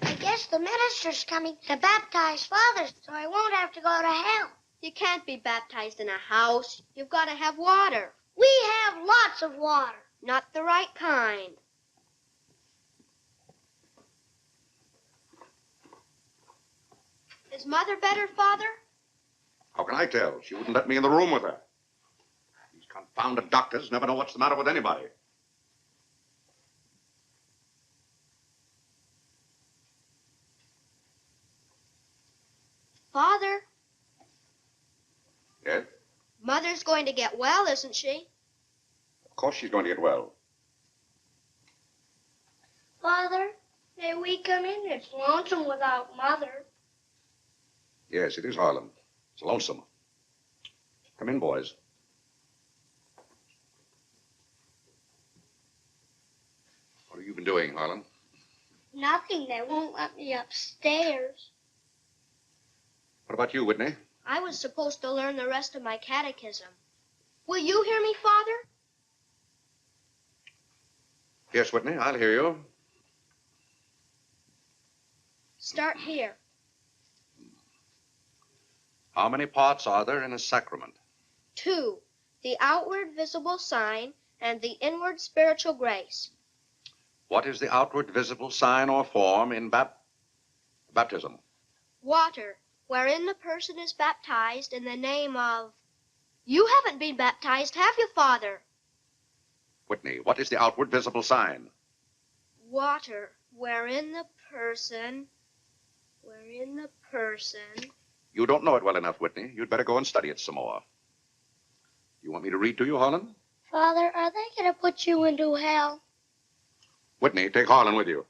S2: I guess the minister's coming to baptize Father, so I won't have to go to hell.
S9: You can't be baptized in a house. You've got to have water.
S2: We have lots of water.
S9: Not the right kind. Is Mother better, Father?
S4: How can I tell? She wouldn't let me in the room with her. These confounded doctors never know what's the matter with anybody.
S9: Father,
S4: Yes?
S9: Mother's going to get well, isn't she?
S4: Of course she's going to get well.
S2: Father, may we come in? It's lonesome without Mother.
S4: Yes, it is Harlan. It's lonesome. Come in, boys. What have you been doing, Harlan?
S2: Nothing. They won't let me upstairs.
S4: What about you, Whitney?
S9: I was supposed to learn the rest of my catechism. Will you hear me, Father?
S4: Yes, Whitney, I'll hear you.
S9: Start here.
S4: How many parts are there in a sacrament?
S9: 2. The outward visible sign and the inward spiritual grace.
S4: What is the outward visible sign or form in baptism?
S9: Water, wherein the person is baptized in the name of... You haven't been baptized, have you, Father?
S4: Whitney, what is the outward visible sign?
S9: Water, wherein the person...
S4: You don't know it well enough, Whitney. You'd better go and study it some more.
S10: You want me to read to you, Harlan?
S9: Father, are they going to put you into hell?
S10: Whitney, take Harlan with you.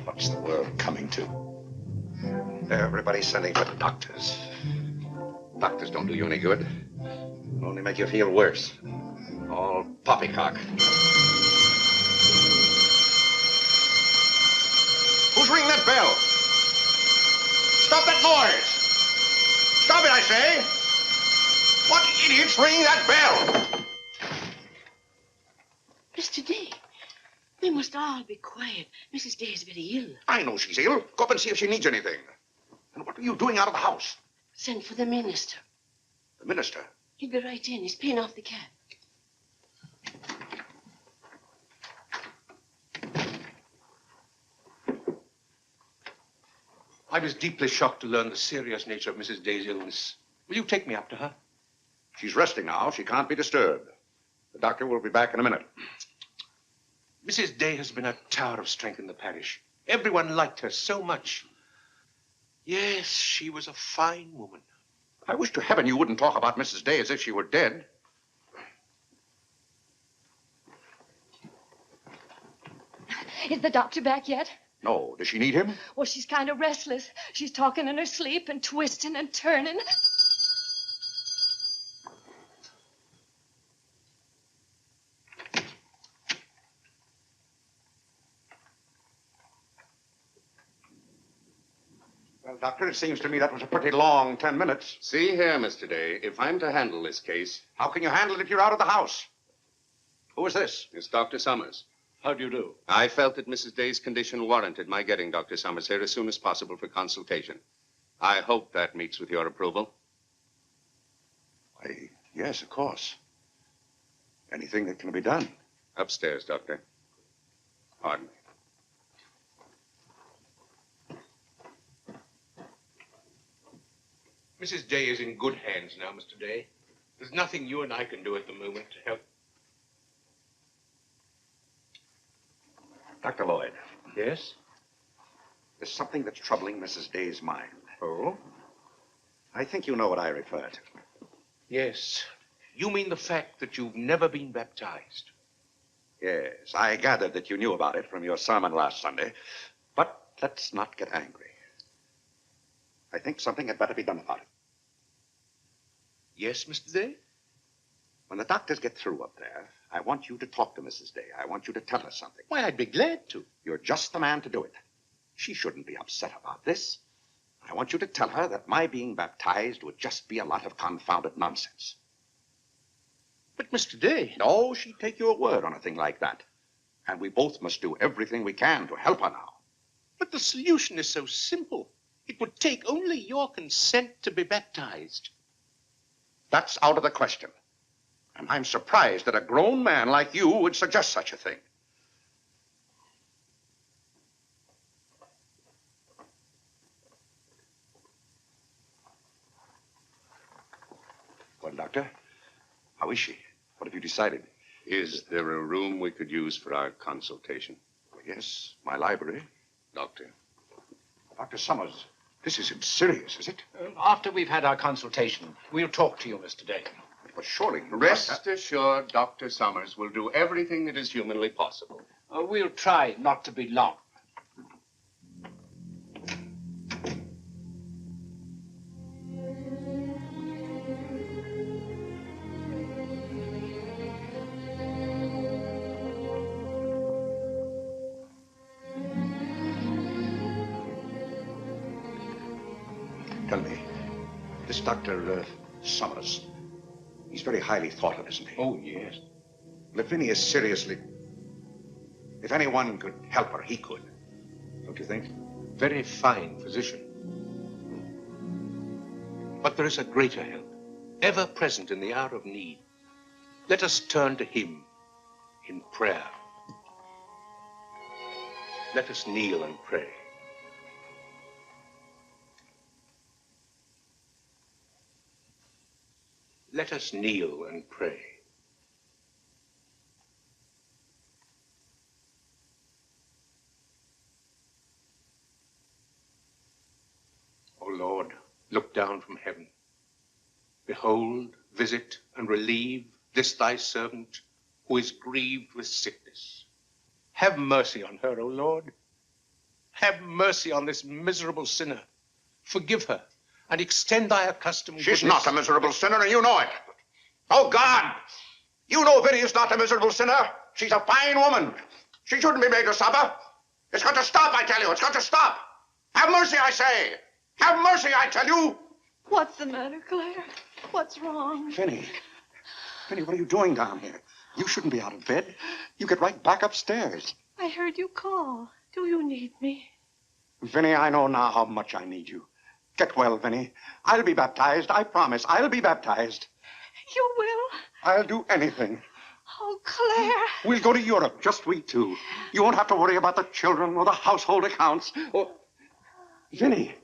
S10: What's the world coming to? Everybody's sending for doctors. Doctors don't do you any good. Only make you feel worse. All poppycock. Who's ringing that bell? Stop that noise! Stop it, I say! What idiot's ringing that bell?
S6: Mr. Day, we must all be quiet. Mrs. Day is very ill.
S10: I know she's ill. Go up and see if she needs anything. And what are you doing out of the house?
S6: Send for the minister.
S10: The minister?
S6: He'll be right in. He's paying off the cab.
S12: I was deeply shocked to learn the serious nature of Mrs. Day's illness. Will you take me up to her?
S10: She's resting now. She can't be disturbed. The doctor will be back in a minute.
S12: Mrs. Day has been a tower of strength in the parish. Everyone liked her so much. Yes, she was a fine woman.
S10: I wish to heaven you wouldn't talk about Mrs. Day as if she were dead.
S11: Is the doctor back yet?
S10: No. Does she need him?
S11: Well, she's kind of restless. She's talking in her sleep and twisting and turning.
S10: Well, Doctor, it seems to me that was a pretty long 10 minutes.
S15: See here, Mr. Day, if I'm to handle this case...
S10: How can you handle it if you're out of the house? Who is this?
S15: It's Dr. Summers.
S16: How do you do?
S15: I felt that Mrs. Day's condition warranted my getting Dr. Summers here as soon as possible for consultation. I hope that meets with your approval.
S10: Why, yes, of course. Anything that can be done.
S15: Upstairs, Doctor. Pardon me.
S12: Mrs. Day is in good hands now, Mr. Day. There's nothing you and I can do at the moment to help.
S10: Dr. Lloyd.
S12: Yes?
S10: There's something that's troubling Mrs. Day's mind.
S12: Oh?
S10: I think you know what I refer to.
S12: Yes. You mean the fact that you've never been baptized?
S10: Yes, I gathered that you knew about it from your sermon last Sunday. But let's not get angry. I think something had better be done about it.
S12: Yes, Mr. Day?
S10: When the doctors get through up there, I want you to talk to Mrs. Day. I want you to tell her something.
S12: Why, I'd be glad to.
S10: You're just the man to do it. She shouldn't be upset about this. I want you to tell her that my being baptized would just be a lot of confounded nonsense.
S12: But, Mr. Day...
S10: No, she'd take your word on a thing like that. And we both must do everything we can to help her now.
S12: But the solution is so simple. It would take only your consent to be baptized.
S10: That's out of the question. And I'm surprised that a grown man like you would suggest such a thing. Well, Doctor, how is she? What have you decided?
S15: Is there a room we could use for our consultation?
S10: Well, yes, my library.
S15: Doctor.
S10: Dr. Summers, this isn't serious, is it?
S18: After we've had our consultation, we'll talk to you, Mr. Day.
S10: But surely...
S15: Rest assured, Dr. Summers will do everything that is humanly possible.
S18: We'll try not to be long.
S10: Tell me, this Dr. Summers, he's very highly thought of, isn't he?
S18: Oh, yes.
S10: Well, if Vinny is seriously... If anyone could help her, he could. Don't you think?
S12: Very fine physician. But there is a greater help, ever present in the hour of need. Let us turn to him in prayer. Let us kneel and pray. Let us kneel and pray. O Lord, look down from heaven. Behold, visit, and relieve this thy servant who is grieved with sickness. Have mercy on her, O Lord. Have mercy on this miserable sinner. Forgive her, and extend thy accustomed
S10: She's
S12: goodness.
S10: not a miserable sinner, and you know it. Oh, God! You know Vinny is not a miserable sinner. She's a fine woman. She shouldn't be made to suffer. It's got to stop, I tell you. It's got to stop. Have mercy, I say. Have mercy, I tell you.
S14: What's the matter, Claire? What's wrong?
S10: Vinny. Vinny, what are you doing down here? You shouldn't be out of bed. You get right back upstairs.
S14: I heard you call. Do you need me?
S10: Vinny, I know now how much I need you. Get well, Vinny. I'll be baptized. I promise. I'll be baptized.
S14: You will?
S10: I'll do anything.
S14: Oh, Claire.
S10: We'll go to Europe, just we two. You won't have to worry about the children or the household accounts. Or... Vinny.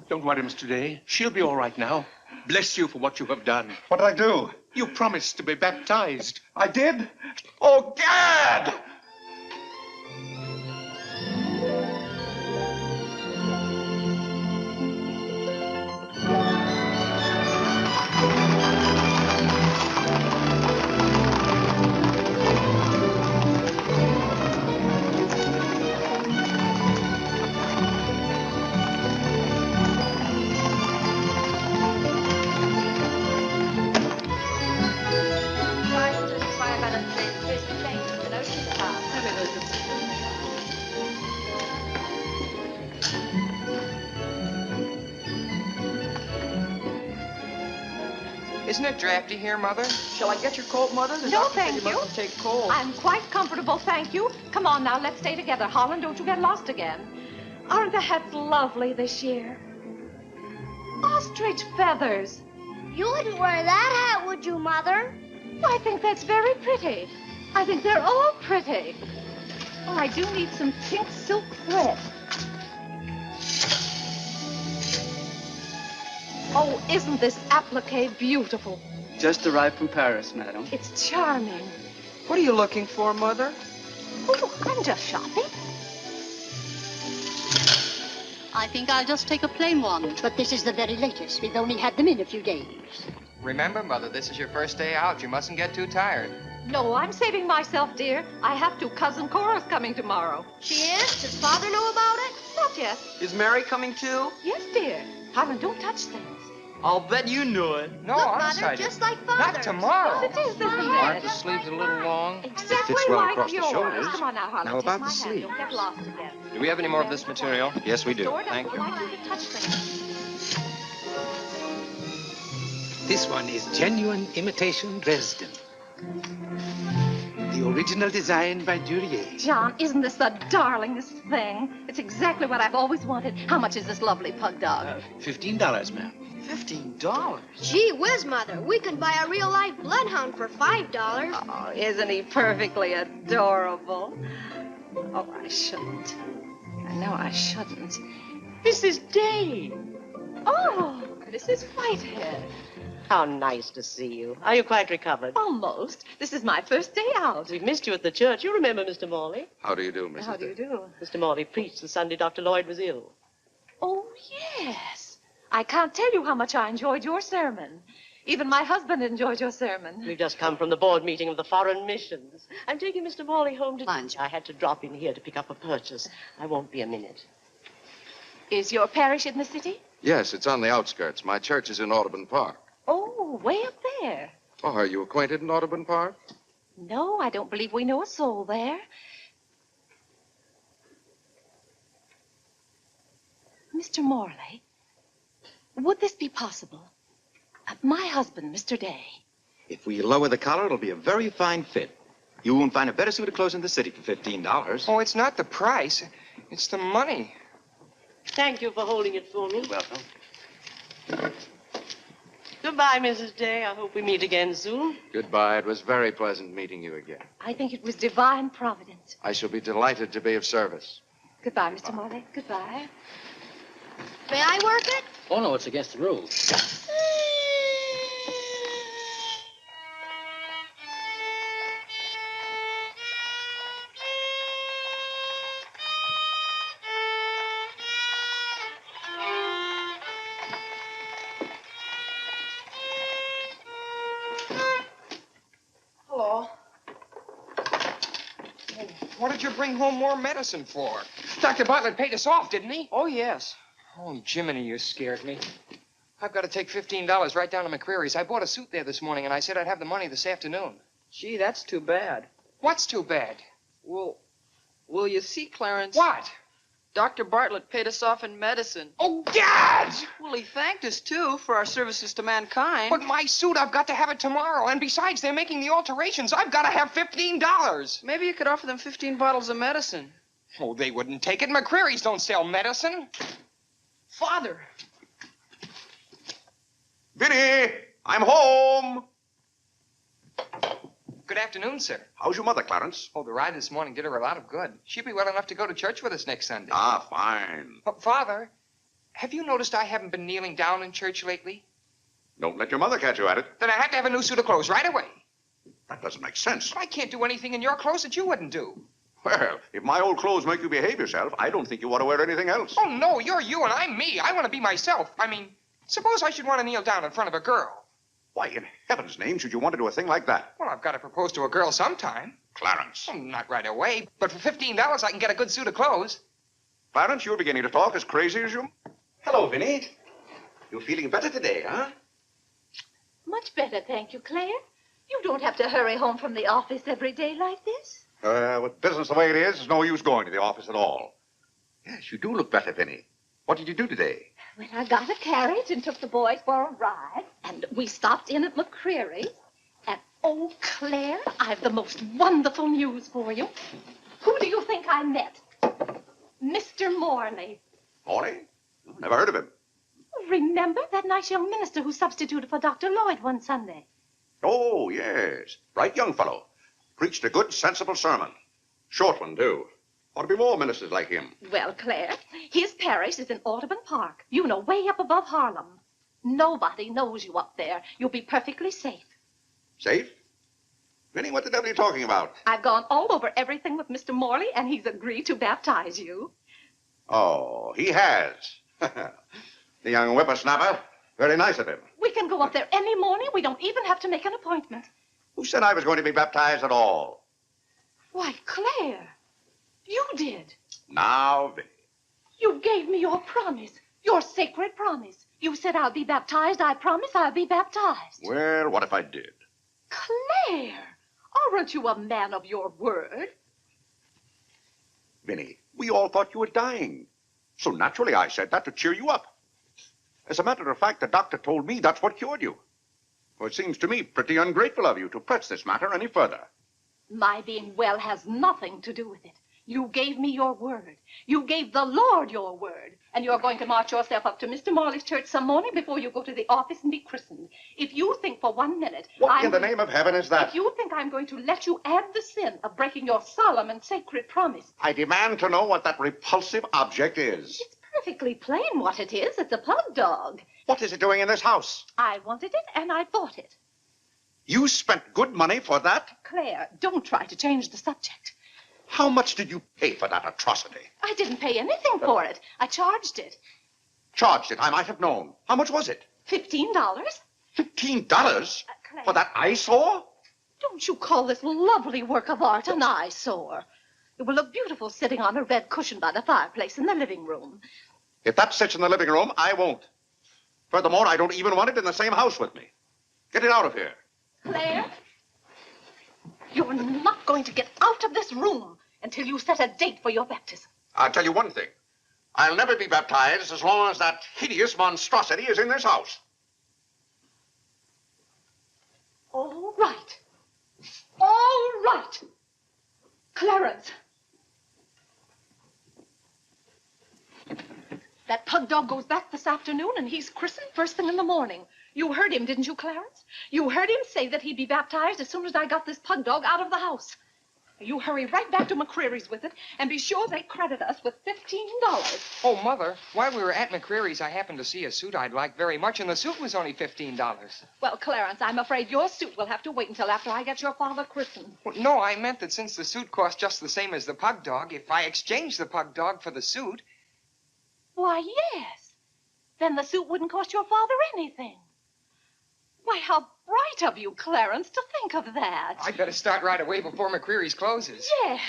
S12: Don't worry, Mr. Day. She'll be all right now. Bless you for what you have done.
S10: What did I do?
S12: You promised to be baptized.
S10: I did? Oh, Gad!
S3: Isn't it drafty here, Mother?
S8: Shall I get your coat, Mother? The
S5: No,
S8: doctor said
S5: thank
S8: you
S5: you.
S8: mustn't take cold.
S5: I'm quite comfortable, thank you. Come on now, let's stay together. Holland, don't you get lost again. Aren't the hats lovely this year? Ostrich feathers.
S9: You wouldn't wear that hat, would you, Mother?
S5: I think that's very pretty. I think they're all pretty. Oh, I do need some pink silk thread. Oh, isn't this applique beautiful?
S13: Just arrived from Paris, madam.
S5: It's charming.
S8: What are you looking for, Mother?
S5: Oh, I'm just shopping.
S19: I think I'll just take a plain one. But this is the very latest. We've only had them in a few days.
S3: Remember, Mother, this is your first day out. You mustn't get too tired.
S5: No, I'm saving myself, dear. I have to. Cousin Cora's coming tomorrow.
S9: She is? Does Father know about it?
S5: Not yet.
S8: Is Mary coming too?
S5: Yes, dear. Holland, don't touch things.
S8: I'll bet you knew it.
S3: No,
S9: Look,
S3: I'm
S9: Mother,
S3: excited.
S9: just like Father.
S3: Not tomorrow.
S5: Yes, it is, isn't
S3: Aren't
S5: it?
S3: the sleeves a little long?
S5: Exactly
S3: fits well
S5: like
S3: across the
S5: yours.
S3: shoulders.
S5: Come on now, Holland.
S3: Now
S5: take
S3: about
S5: my
S3: the
S5: hand.
S3: sleeve.
S5: Don't get lost again.
S3: Do we have any more of this material?
S15: Yes, we do.
S5: Dora doesn't
S15: Thank you.
S5: like you to touch things.
S18: This one is genuine imitation Dresden. The original design by Duryea.
S5: John, isn't this the darlingest thing? It's exactly what I've always wanted. How much is this lovely pug dog?
S18: $15, ma'am.
S8: $15?
S9: Gee whiz, Mother. We can buy a real-life bloodhound for $5.
S5: Oh, isn't he perfectly adorable? Oh, I shouldn't. I know I shouldn't.
S6: Mrs. Day.
S5: Oh, Mrs. Whitehead.
S6: How nice to see you. Are you quite recovered?
S5: Almost. This is my first day out.
S6: We've missed you at the church. You remember Mr. Morley?
S15: How do you do, Mrs.
S5: How do you do?
S6: Mr. Morley preached the Sunday Dr. Lloyd was ill.
S5: Oh, yes. I can't tell you how much I enjoyed your sermon. Even my husband enjoyed your sermon.
S6: We've just come from the board meeting of the foreign missions. I'm taking Mr. Morley home to lunch. I had to drop in here to pick up a purchase. I won't be a minute.
S5: Is your parish in the city?
S15: Yes, it's on the outskirts. My church is in Audubon Park.
S5: Oh, way up there.
S15: Oh, are you acquainted in Audubon Park?
S5: No, I don't believe we know a soul there. Mr. Morley, would this be possible? My husband, Mr. Day.
S20: If we lower the collar, it'll be a very fine fit. You won't find a better suit of clothes in the city for $15.
S3: Oh, it's not the price. It's the money.
S6: Thank you for holding it for me.
S20: You're welcome.
S6: Goodbye, Mrs. Day. I hope we meet again soon.
S15: Goodbye. It was very pleasant meeting you again.
S5: I think it was divine providence.
S15: I shall be delighted to be of service.
S5: Goodbye, Mr. Morley. Goodbye.
S9: May I work it?
S17: Oh, no, it's against the rules.
S8: Hello.
S3: What did you bring home more medicine for? Dr. Bartlett paid us off, didn't he?
S8: Oh, yes.
S3: Oh, Jiminy, you scared me. I've got to take $15 right down to McCreary's. I bought a suit there this morning, and I said I'd have the money this afternoon.
S8: Gee, that's too bad.
S3: What's too bad?
S8: Well, you see, Clarence...
S3: What?
S8: Dr. Bartlett paid us off in medicine.
S3: Oh, Gad!
S8: Well, he thanked us, too, for our services to mankind.
S3: But my suit, I've got to have it tomorrow. And besides, they're making the alterations. I've got to have $15.
S8: Maybe you could offer them 15 bottles of medicine.
S3: Oh, they wouldn't take it. McCreary's don't sell medicine.
S8: Father.
S4: Vinny, I'm home.
S3: Good afternoon, sir.
S4: How's your mother, Clarence?
S3: Oh, the ride this morning did her a lot of good. She'll be well enough to go to church with us next Sunday.
S4: Ah, fine.
S3: Oh, Father, have you noticed I haven't been kneeling down in church lately?
S4: Don't let your mother catch you at it.
S3: Then I had to have a new suit of clothes right away.
S4: That doesn't make sense.
S3: But I can't do anything in your clothes that you wouldn't do.
S4: Well, if my old clothes make you behave yourself, I don't think you ought to wear anything else.
S3: Oh, no, you're you and I'm me. I want to be myself. I mean, suppose I should want to kneel down in front of a girl.
S4: Why, in heaven's name, should you want to do a thing like that?
S3: Well, I've got to propose to a girl sometime.
S4: Clarence.
S3: Well, not right away, but for $15 I can get a good suit of clothes.
S4: Clarence, you're beginning to talk as crazy as you... Hello, Vinny. You're feeling better today, huh?
S5: Much better, thank you, Claire. You don't have to hurry home from the office every day like this.
S4: With business the way it is, there's no use going to the office at all. Yes, you do look better, Vinny. What did you do today?
S5: Well, I got a carriage and took the boys for a ride, and we stopped in at McCreary's. And, oh, Claire, I've the most wonderful news for you. Who do you think I met? Mr. Morley.
S4: Morley? Never heard of him.
S5: Remember that nice young minister who substituted for Dr. Lloyd one Sunday?
S4: Oh, yes. Bright young fellow. Preached a good, sensible sermon. Short one, too. Ought to be more ministers like him.
S5: Well, Claire, his parish is in Audubon Park. You know, way up above Harlem. Nobody knows you up there. You'll be perfectly safe.
S4: Safe? Vinny, what the devil are you talking about?
S5: I've gone all over everything with Mr. Morley, and he's agreed to baptize you.
S4: Oh, he has. The young whippersnapper. Very nice of him.
S5: We can go up there any morning. We don't even have to make an appointment.
S4: Who said I was going to be baptized at all?
S5: Why, Claire, you did.
S4: Now, Vinny.
S5: You gave me your promise, your sacred promise. You said I'll be baptized. I promise I'll be baptized.
S4: Well, what if I did?
S5: Claire, aren't you a man of your word?
S4: Vinny, we all thought you were dying. So naturally I said that to cheer you up. As a matter of fact, the doctor told me that's what cured you. Well, it seems to me pretty ungrateful of you to press this matter any further.
S5: My being well has nothing to do with it. You gave me your word. You gave the Lord your word. And you're going to march yourself up to Mr. Morley's church some morning before you go to the office and be christened. If you think for 1 minute...
S4: What in the name of heaven is that?
S5: If you think I'm going to let you add the sin of breaking your solemn and sacred promise...
S4: I demand to know what that repulsive object is.
S5: It's perfectly plain what it is. It's a pug dog.
S4: What is it doing in this house?
S5: I wanted it and I bought it.
S4: You spent good money for that?
S5: Claire, don't try to change the subject.
S4: How much did you pay for that atrocity?
S5: I didn't pay anything for it. I charged it.
S4: Charged it, I might have known. How much was it?
S5: $15.
S4: $15? For that eyesore?
S5: Don't you call this lovely work of art an eyesore? It will look beautiful sitting on a red cushion by the fireplace in the living room.
S4: If that sits in the living room, I won't. Furthermore, I don't even want it in the same house with me. Get it out of here.
S5: Claire, you're not going to get out of this room until you set a date for your baptism.
S4: I'll tell you one thing. I'll never be baptized as long as that hideous monstrosity is in this house.
S5: All right. All right. Clarence. That pug dog goes back this afternoon, and he's christened first thing in the morning. You heard him, didn't you, Clarence? You heard him say that he'd be baptized as soon as I got this pug dog out of the house. You hurry right back to McCreary's with it, and be sure they credit us with $15.
S3: Oh, Mother, while we were at McCreary's, I happened to see a suit I'd like very much, and the suit was only $15.
S5: Well, Clarence, I'm afraid your suit will have to wait until after I get your father christened.
S3: Well, no, I meant that since the suit cost just the same as the pug dog, if I exchanged the pug dog for the suit...
S5: Why, yes. Then the suit wouldn't cost your father anything. Why, how bright of you, Clarence, to think of that.
S3: I'd better start right away before McCreary's closes.
S5: Yes.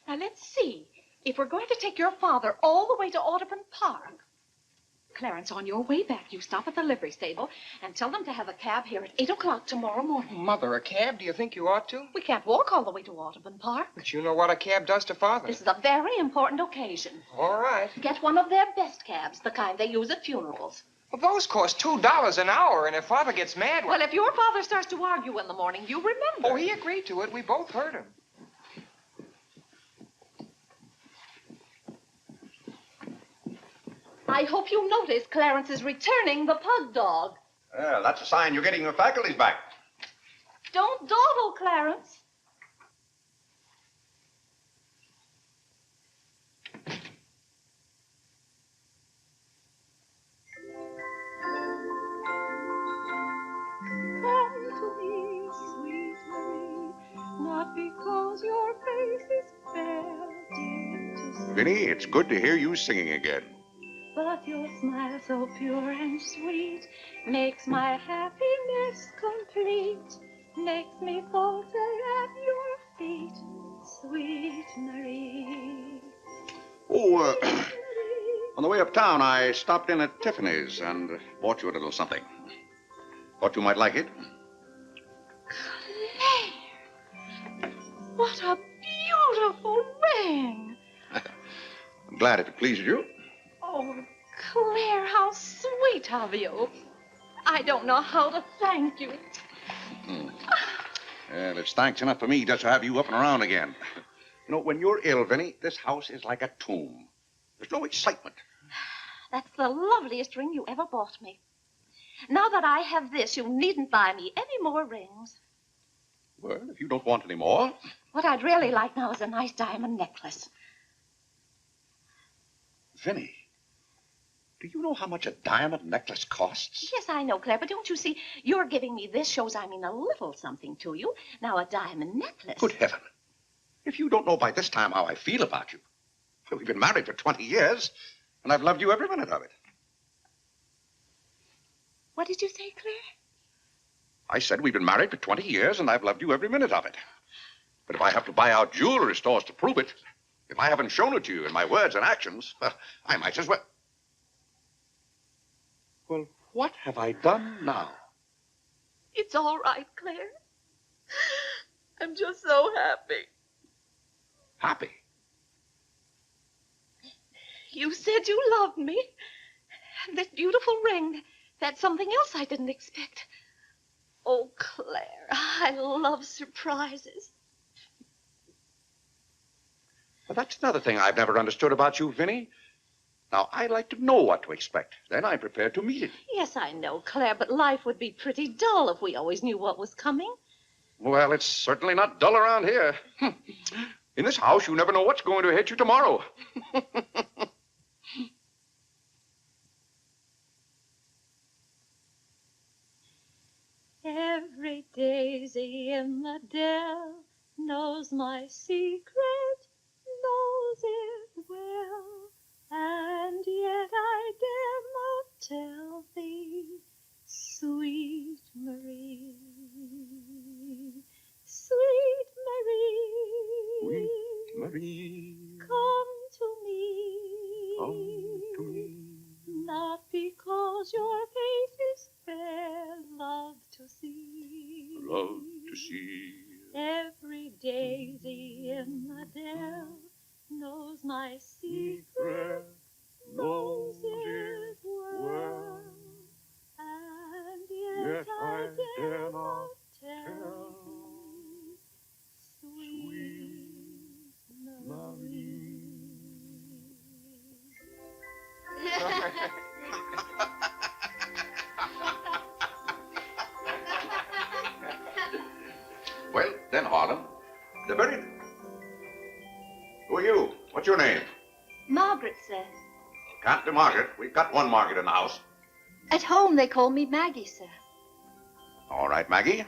S5: Now, let's see. If we're going to take your father all the way to Audubon Park... Clarence, on your way back, you stop at the livery stable and tell them to have a cab here at 8 o'clock tomorrow morning.
S3: Mother, a cab? Do you think you ought to?
S5: We can't walk all the way to Audubon Park.
S3: But you know what a cab does to Father.
S5: This is a very important occasion.
S3: All right.
S5: Get one of their best cabs, the kind they use at funerals.
S3: Well, those cost $2 an hour, and if Father gets mad...
S5: Well, if your father starts to argue in the morning, you remember.
S3: Oh, he agreed to it. We both heard him.
S5: I hope you notice Clarence is returning the pug dog.
S4: Well, that's a sign you're getting your faculties back.
S5: Don't dawdle, Clarence.
S14: Come to me, sweet Marie, not because your face is fair, dear to see,
S4: Vinny, it's good to hear you singing again.
S14: but your smile so pure and sweet makes my happiness complete, makes me falter at your feet, sweet Marie.
S4: Oh, on the way uptown, I stopped in at Tiffany's and bought you a little something. Thought you might like it.
S14: Claire! What a beautiful ring!
S4: I'm glad if it pleases you.
S5: Oh, Claire, how sweet of you. I don't know how to thank you.
S4: Well, it's thanks enough for me just to have you up and around again. You know, when you're ill, Vinny, this house is like a tomb. There's no excitement.
S5: That's the loveliest ring you ever bought me. Now that I have this, you needn't buy me any more rings.
S4: Well, if you don't want any more.
S5: What I'd really like now is a nice diamond necklace.
S4: Vinny, do you know how much a diamond necklace costs?
S5: Yes, I know, Claire, but don't you see, your giving me this shows I mean a little something to you. Now, a diamond necklace.
S4: Good heaven. If you don't know by this time how I feel about you. We've been married for 20 years, and I've loved you every minute of it.
S5: What did you say, Claire?
S4: I said we've been married for 20 years, and I've loved you every minute of it. But if I have to buy out jewelry stores to prove it, if I haven't shown it to you in my words and actions, well, I might as well. Well, what have I done now?
S14: It's all right, Claire. I'm just so happy.
S4: Happy?
S5: You said you loved me. And this beautiful ring, that's something else I didn't expect. Oh, Claire, I love surprises.
S4: But that's another thing I've never understood about you, Vinny. Now, I like to know what to expect. Then I'm prepared to meet it.
S5: Yes, I know, Claire, but life would be pretty dull if we always knew what was coming.
S4: Well, it's certainly not dull around here. In this house, you never know what's going to hit you tomorrow.
S14: Every daisy in the dell knows my secret, knows it well, and yet I dare not tell thee, sweet Marie, sweet Marie,
S4: Sweet Marie,
S14: come to me, not because your face is fair, love to see.
S4: love to see.
S14: Every daisy in the dell knows my secret, knows it well, and yet I dare not tell, sweet Marie.
S4: Well, then, Harlan, the very... Who are you? What's your name?
S7: Margaret, sir.
S4: Can't be Margaret. We've got one Margaret in the house.
S7: At home, they call me Maggie, sir.
S4: All right, Maggie.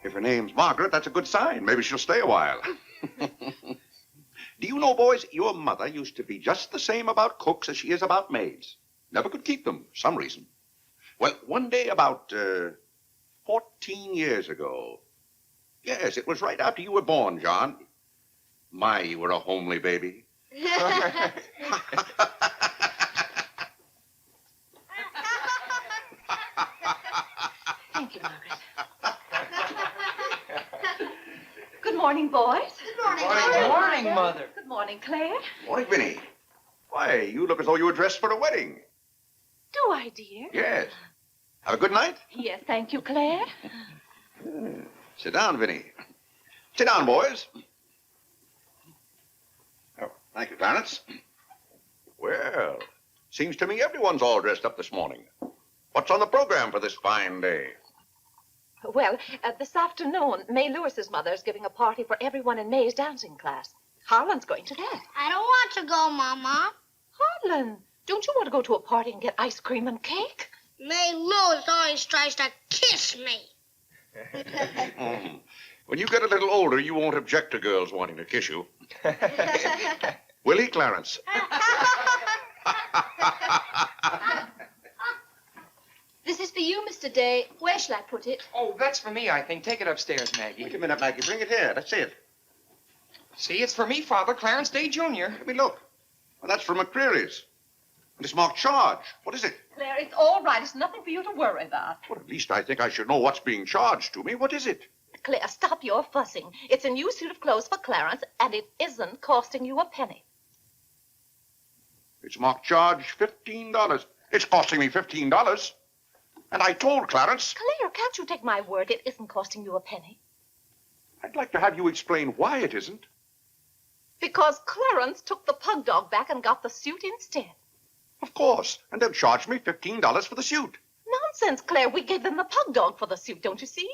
S4: If her name's Margaret, that's a good sign. Maybe she'll stay a while. Do you know, boys, your mother used to be just the same about cooks as she is about maids. Never could keep them, for some reason. Well, one day about 14 years ago. Yes, it was right after you were born, John. My, you were a homely baby.
S5: Thank you, Margaret. Good morning, boys.
S9: Good morning,
S13: Good morning, Mother.
S5: Good morning, Claire.
S4: Morning, Vinny. Why, you look as though you were dressed for a wedding.
S5: Do I, dear?
S4: Yes. Have a good night?
S5: Yes, thank you, Claire.
S4: Sit down, Vinny. Sit down, boys. Oh, thank you, Clarence. Well, seems to me everyone's all dressed up this morning. What's on the program for this fine day?
S5: Well, this afternoon, May Lewis's mother is giving a party for everyone in May's dancing class. Harlan's going to that.
S9: I don't want to go, Mama.
S5: Harlan, don't you want to go to a party and get ice cream and cake?
S9: May Lewis always tries to kiss me.
S4: When you get a little older, you won't object to girls wanting to kiss you. Will he, Clarence?
S11: This is for you, Mr. Day. Where shall I put it?
S13: Oh, that's for me, I think. Take it upstairs, Maggie.
S4: Wait a minute, Maggie. Bring it here. That's it.
S13: See, it's for me, Father. Clarence Day, Jr.
S4: Let me look. Well, that's from McCreary's. And it's marked charge. What is it?
S5: Claire, it's all right. It's nothing for you to worry about.
S4: Well, at least I think I should know what's being charged to me. What is it?
S5: Claire, stop your fussing. It's a new suit of clothes for Clarence, and it isn't costing you a penny.
S4: It's marked charge $15. It's costing me $15. And I told Clarence...
S5: Claire, can't you take my word? It isn't costing you a penny.
S4: I'd like to have you explain why it isn't.
S5: Because Clarence took the pug dog back and got the suit instead.
S4: Of course. And they'll charge me $15 for the suit.
S5: Nonsense, Claire. We gave them the pug dog for the suit, don't you see?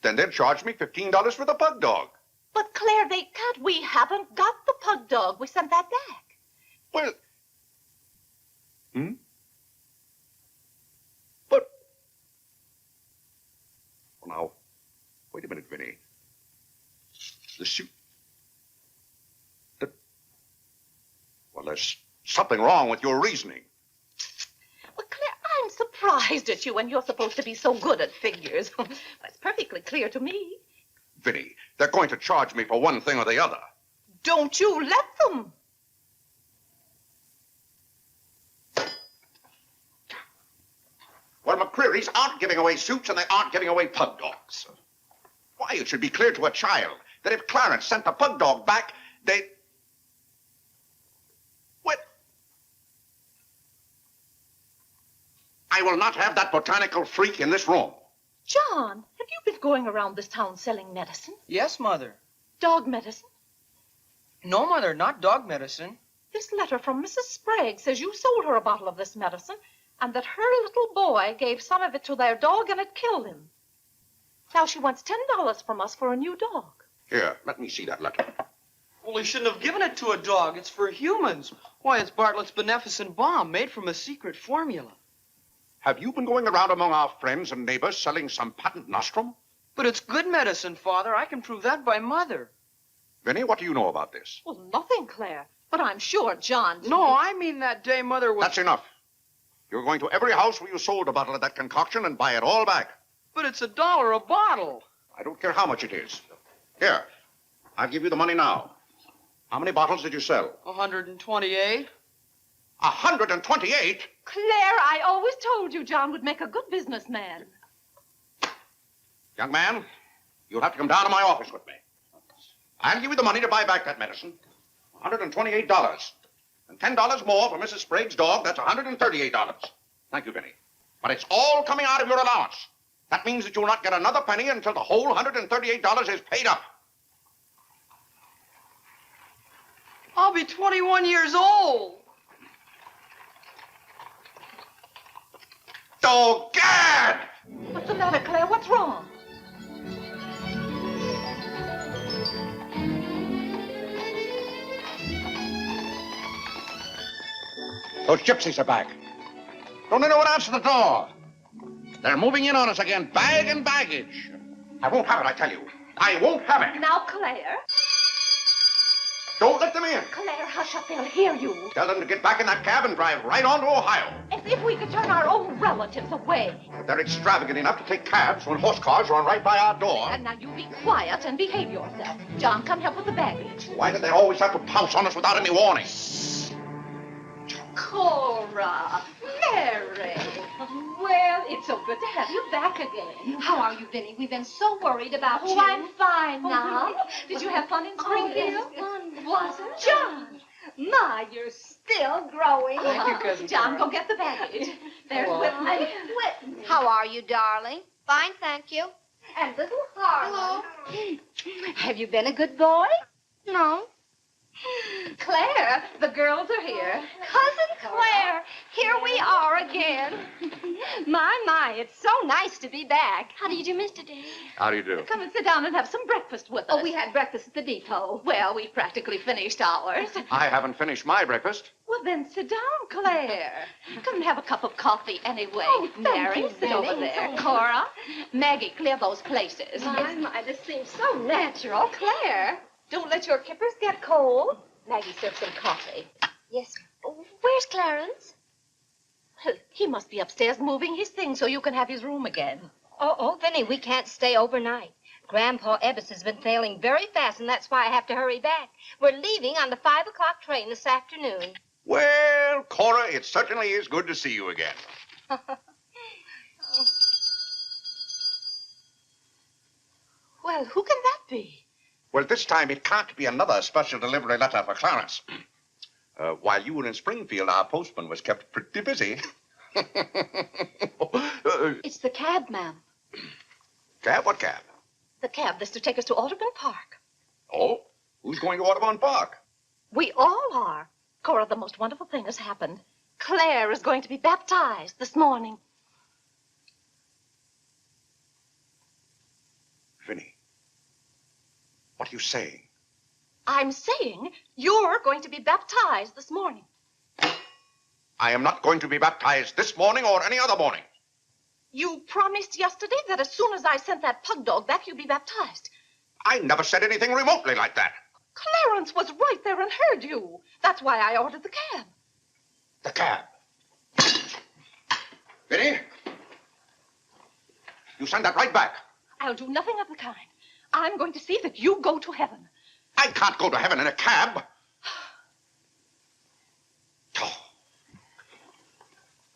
S4: Then they'll charge me $15 for the pug dog.
S5: But, Claire, they can't. We haven't got the pug dog. We sent that back.
S4: Well... But... Well, now, wait a minute, Vinny. The suit... Well, there's something wrong with your reasoning.
S5: Well, Claire, I'm surprised at you when you're supposed to be so good at figures. That's perfectly clear to me.
S4: Vinny, they're going to charge me for one thing or the other.
S5: Don't you let them.
S4: Well, McCreary's aren't giving away suits and they aren't giving away pug dogs. Why, it should be clear to a child that if Clarence sent the pug dog back, they... What? I will not have that botanical freak in this room.
S5: John, have you been going around this town selling medicine?
S13: Yes, Mother.
S5: Dog medicine?
S13: No, Mother, not dog medicine.
S5: This letter from Mrs. Sprague says you sold her a bottle of this medicine and that her little boy gave some of it to their dog and it killed him. Now she wants $10 from us for a new dog.
S4: Here, let me see that letter.
S13: Well, he shouldn't have given it to a dog. It's for humans. Why, it's Bartlett's beneficent balm made from a secret formula.
S4: Have you been going around among our friends and neighbors selling some patent nostrum?
S13: But it's good medicine, Father. I can prove that by Mother.
S4: Vinny, what do you know about this?
S5: Well, nothing, Claire. But I'm sure John didn't.
S13: No, I mean that day Mother was...
S4: That's enough. You're going to every house where you sold a bottle of that concoction and buy it all back.
S13: But it's $1 a bottle.
S4: I don't care how much it is. Here, I'll give you the money now. How many bottles did you sell?
S13: 128.
S4: 128?
S5: Claire, I always told you John would make a good businessman.
S4: Young man, you'll have to come down to my office with me. I'll give you the money to buy back that medicine. $128. And $10 more for Mrs. Sprague's dog. That's $138. Thank you, Vinny. But it's all coming out of your allowance. That means that you'll not get another penny until the whole $138 is paid up.
S13: I'll be 21 years old.
S4: Oh, Gad!
S5: What's the matter, Claire? What's wrong?
S4: Those gypsies are back. Don't anyone answer the door. They're moving in on us again, bag and baggage. I won't have it, I tell you. I won't have it.
S5: Now, Claire.
S4: Don't let them in.
S5: Claire, hush up. They'll hear you.
S4: Tell them to get back in that cab and drive right on to Ohio.
S5: As if we could turn our own relatives away.
S4: But they're extravagant enough to take cabs when horse cars run right by our door.
S5: And now you be quiet and behave yourself. John, come help with the baggage.
S4: Why do they always have to pounce on us without any warning?
S5: Cora, Mary. Well, it's so good to have you back again.
S11: How are you, Vinny? We've been so worried about you.
S5: Oh, I'm fine now. Did you have fun in Springfield?
S11: Yes,
S5: Was it? John.
S11: My, you're still growing.
S13: Thank you, Cousin
S5: John,
S13: Cora.
S5: go get the baggage. There's
S13: Hello.
S5: Whitney.
S11: Whitney.
S9: How are you, darling? Fine, thank you.
S11: And little Harlan.
S9: Hello.
S11: Have you been a good boy?
S9: No.
S5: Claire, the girls are here.
S11: Cousin Claire, here we are again. My, it's so nice to be back.
S2: How do you do, Mr. Day?
S4: How do you do?
S5: Come and sit down and have some breakfast with us.
S11: Oh, we had breakfast at the depot.
S5: Well, we practically finished ours.
S4: I haven't finished my breakfast.
S5: Well, then sit down, Claire. Come and have a cup of coffee anyway.
S11: Oh, thank
S5: Mary,
S11: you,
S5: sit over
S11: Vinny.
S5: there. Cora, Maggie, clear those places.
S11: My, this seems so natural. Claire, don't let your kippers get cold. Maggie, serve some coffee.
S2: Yes. Where's Clarence?
S5: Well, he must be upstairs moving his things so you can have his room again.
S21: Oh, Vinny, we can't stay overnight. Grandpa Ebbs has been sailing very fast, and that's why I have to hurry back. We're leaving on the 5 o'clock train this afternoon.
S4: Well, Cora, it certainly is good to see you again.
S5: Well, who can that be?
S4: Well, this time it can't be another special delivery letter for Clarence. While you were in Springfield, our postman was kept pretty busy.
S5: It's the cab, ma'am.
S4: Cab? What cab?
S5: The cab that's to take us to Audubon Park.
S4: Oh, who's going to Audubon Park?
S5: We all are. Cora, the most wonderful thing has happened. Claire is going to be baptized this morning.
S4: Vinny, what are you saying?
S5: I'm saying you're going to be baptized this morning.
S4: I am not going to be baptized this morning or any other morning.
S5: You promised yesterday that as soon as I sent that pug dog back, you'd be baptized.
S4: I never said anything remotely like that.
S5: Clarence was right there and heard you. That's why I ordered the cab.
S4: The cab. Vinny, you send that right back.
S5: I'll do nothing of the kind. I'm going to see that you go to heaven.
S4: I can't go to heaven in a cab.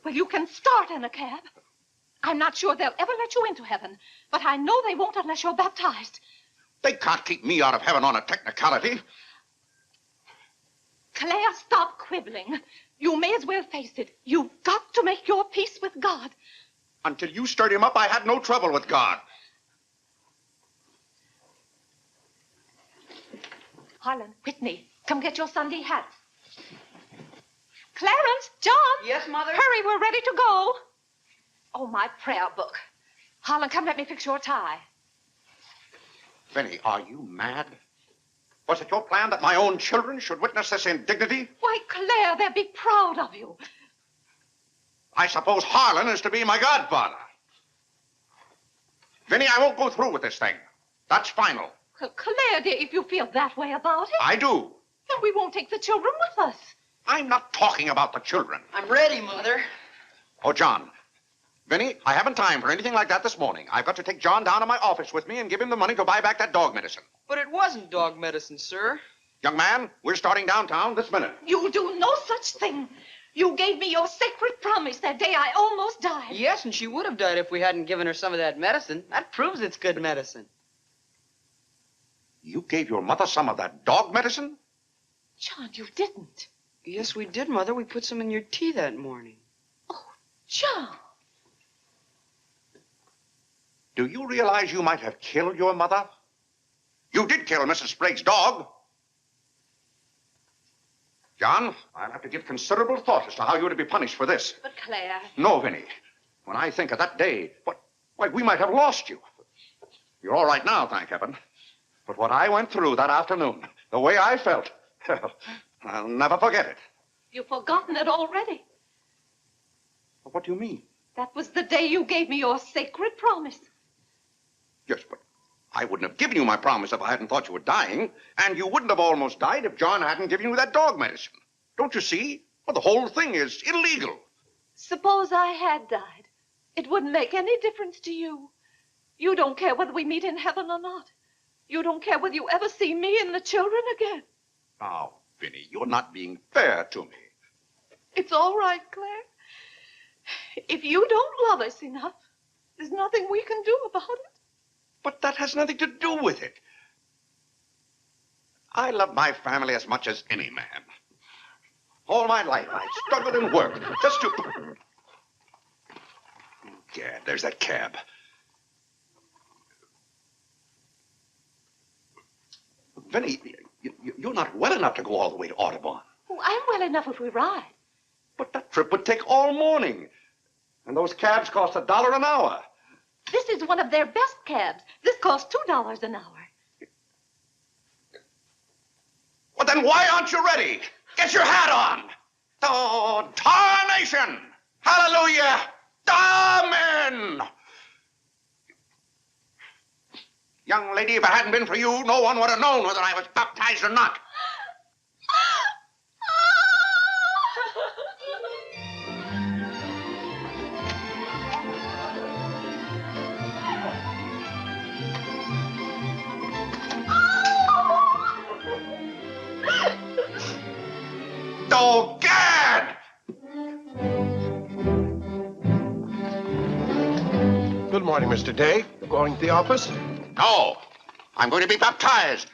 S5: Well, you can start in a cab. I'm not sure they'll ever let you into heaven, but I know they won't unless you're baptized.
S4: They can't keep me out of heaven on a technicality.
S5: Claire, stop quibbling. You may as well face it. You've got to make your peace with God.
S4: Until you stirred him up, I had no trouble with God.
S5: Harlan, Whitney, come get your Sunday hats. Clarence, John.
S8: Yes, Mother?
S5: Hurry, we're ready to go. Oh, my prayer book. Harlan, come let me fix your tie.
S4: Vinny, are you mad? Was it your plan that my own children should witness this indignity?
S5: Why, Claire, they'll be proud of you.
S4: I suppose Harlan is to be my godfather. Vinny, I won't go through with this thing. That's final.
S5: Well, Claire, dear, if you feel that way about it.
S4: I do.
S5: Then we won't take the children with us.
S4: I'm not talking about the children.
S8: I'm ready, Mother.
S4: Oh, John. Vinny, I haven't time for anything like that this morning. I've got to take John down to my office with me and give him the money to buy back that dog medicine.
S8: But it wasn't dog medicine, sir.
S4: Young man, we're starting downtown this minute.
S5: You'll do no such thing. You gave me your sacred promise that day I almost died.
S8: Yes, and she would have died if we hadn't given her some of that medicine. That proves it's good medicine.
S4: You gave your mother some of that dog medicine?
S5: John, you didn't.
S8: Yes, we did, Mother. We put some in your tea that morning.
S5: Oh, John.
S4: Do you realize you might have killed your mother? You did kill Mrs. Sprague's dog. John, I'll have to give considerable thought as to how you're to be punished for this.
S5: But Claire.
S4: No, Vinny. When I think of that day, why, we might have lost you. You're all right now, thank heaven. But what I went through that afternoon, the way I felt, I'll never forget it.
S5: You've forgotten it already.
S4: What do you mean?
S5: That was the day you gave me your sacred promise.
S4: Yes, but I wouldn't have given you my promise if I hadn't thought you were dying. And you wouldn't have almost died if John hadn't given you that dog medicine. Don't you see? Well, the whole thing is illegal.
S5: Suppose I had died. It wouldn't make any difference to you. You don't care whether we meet in heaven or not. You don't care whether you ever see me and the children again.
S4: Now, Vinny, you're not being fair to me.
S5: It's all right, Claire. If you don't love us enough, there's nothing we can do about it.
S4: But that has nothing to do with it. I love my family as much as any man. All my life, I struggled and worked just to... Gad, there's that cab. Vinny, you're not well enough to go all the way to Audubon.
S5: Oh, I'm well enough if we ride.
S4: But that trip would take all morning. And those cabs cost $1 an hour.
S5: This is one of their best cabs. This costs $2 an hour.
S4: Well, then why aren't you ready? Get your hat on. Oh, tarnation! Hallelujah! Amen! Young lady, if it hadn't been for you, no one would have known whether I was baptized or not. Oh, Gad!
S1: Good morning, Mr. Day. You're going to the office?
S4: No. I'm going to be baptized.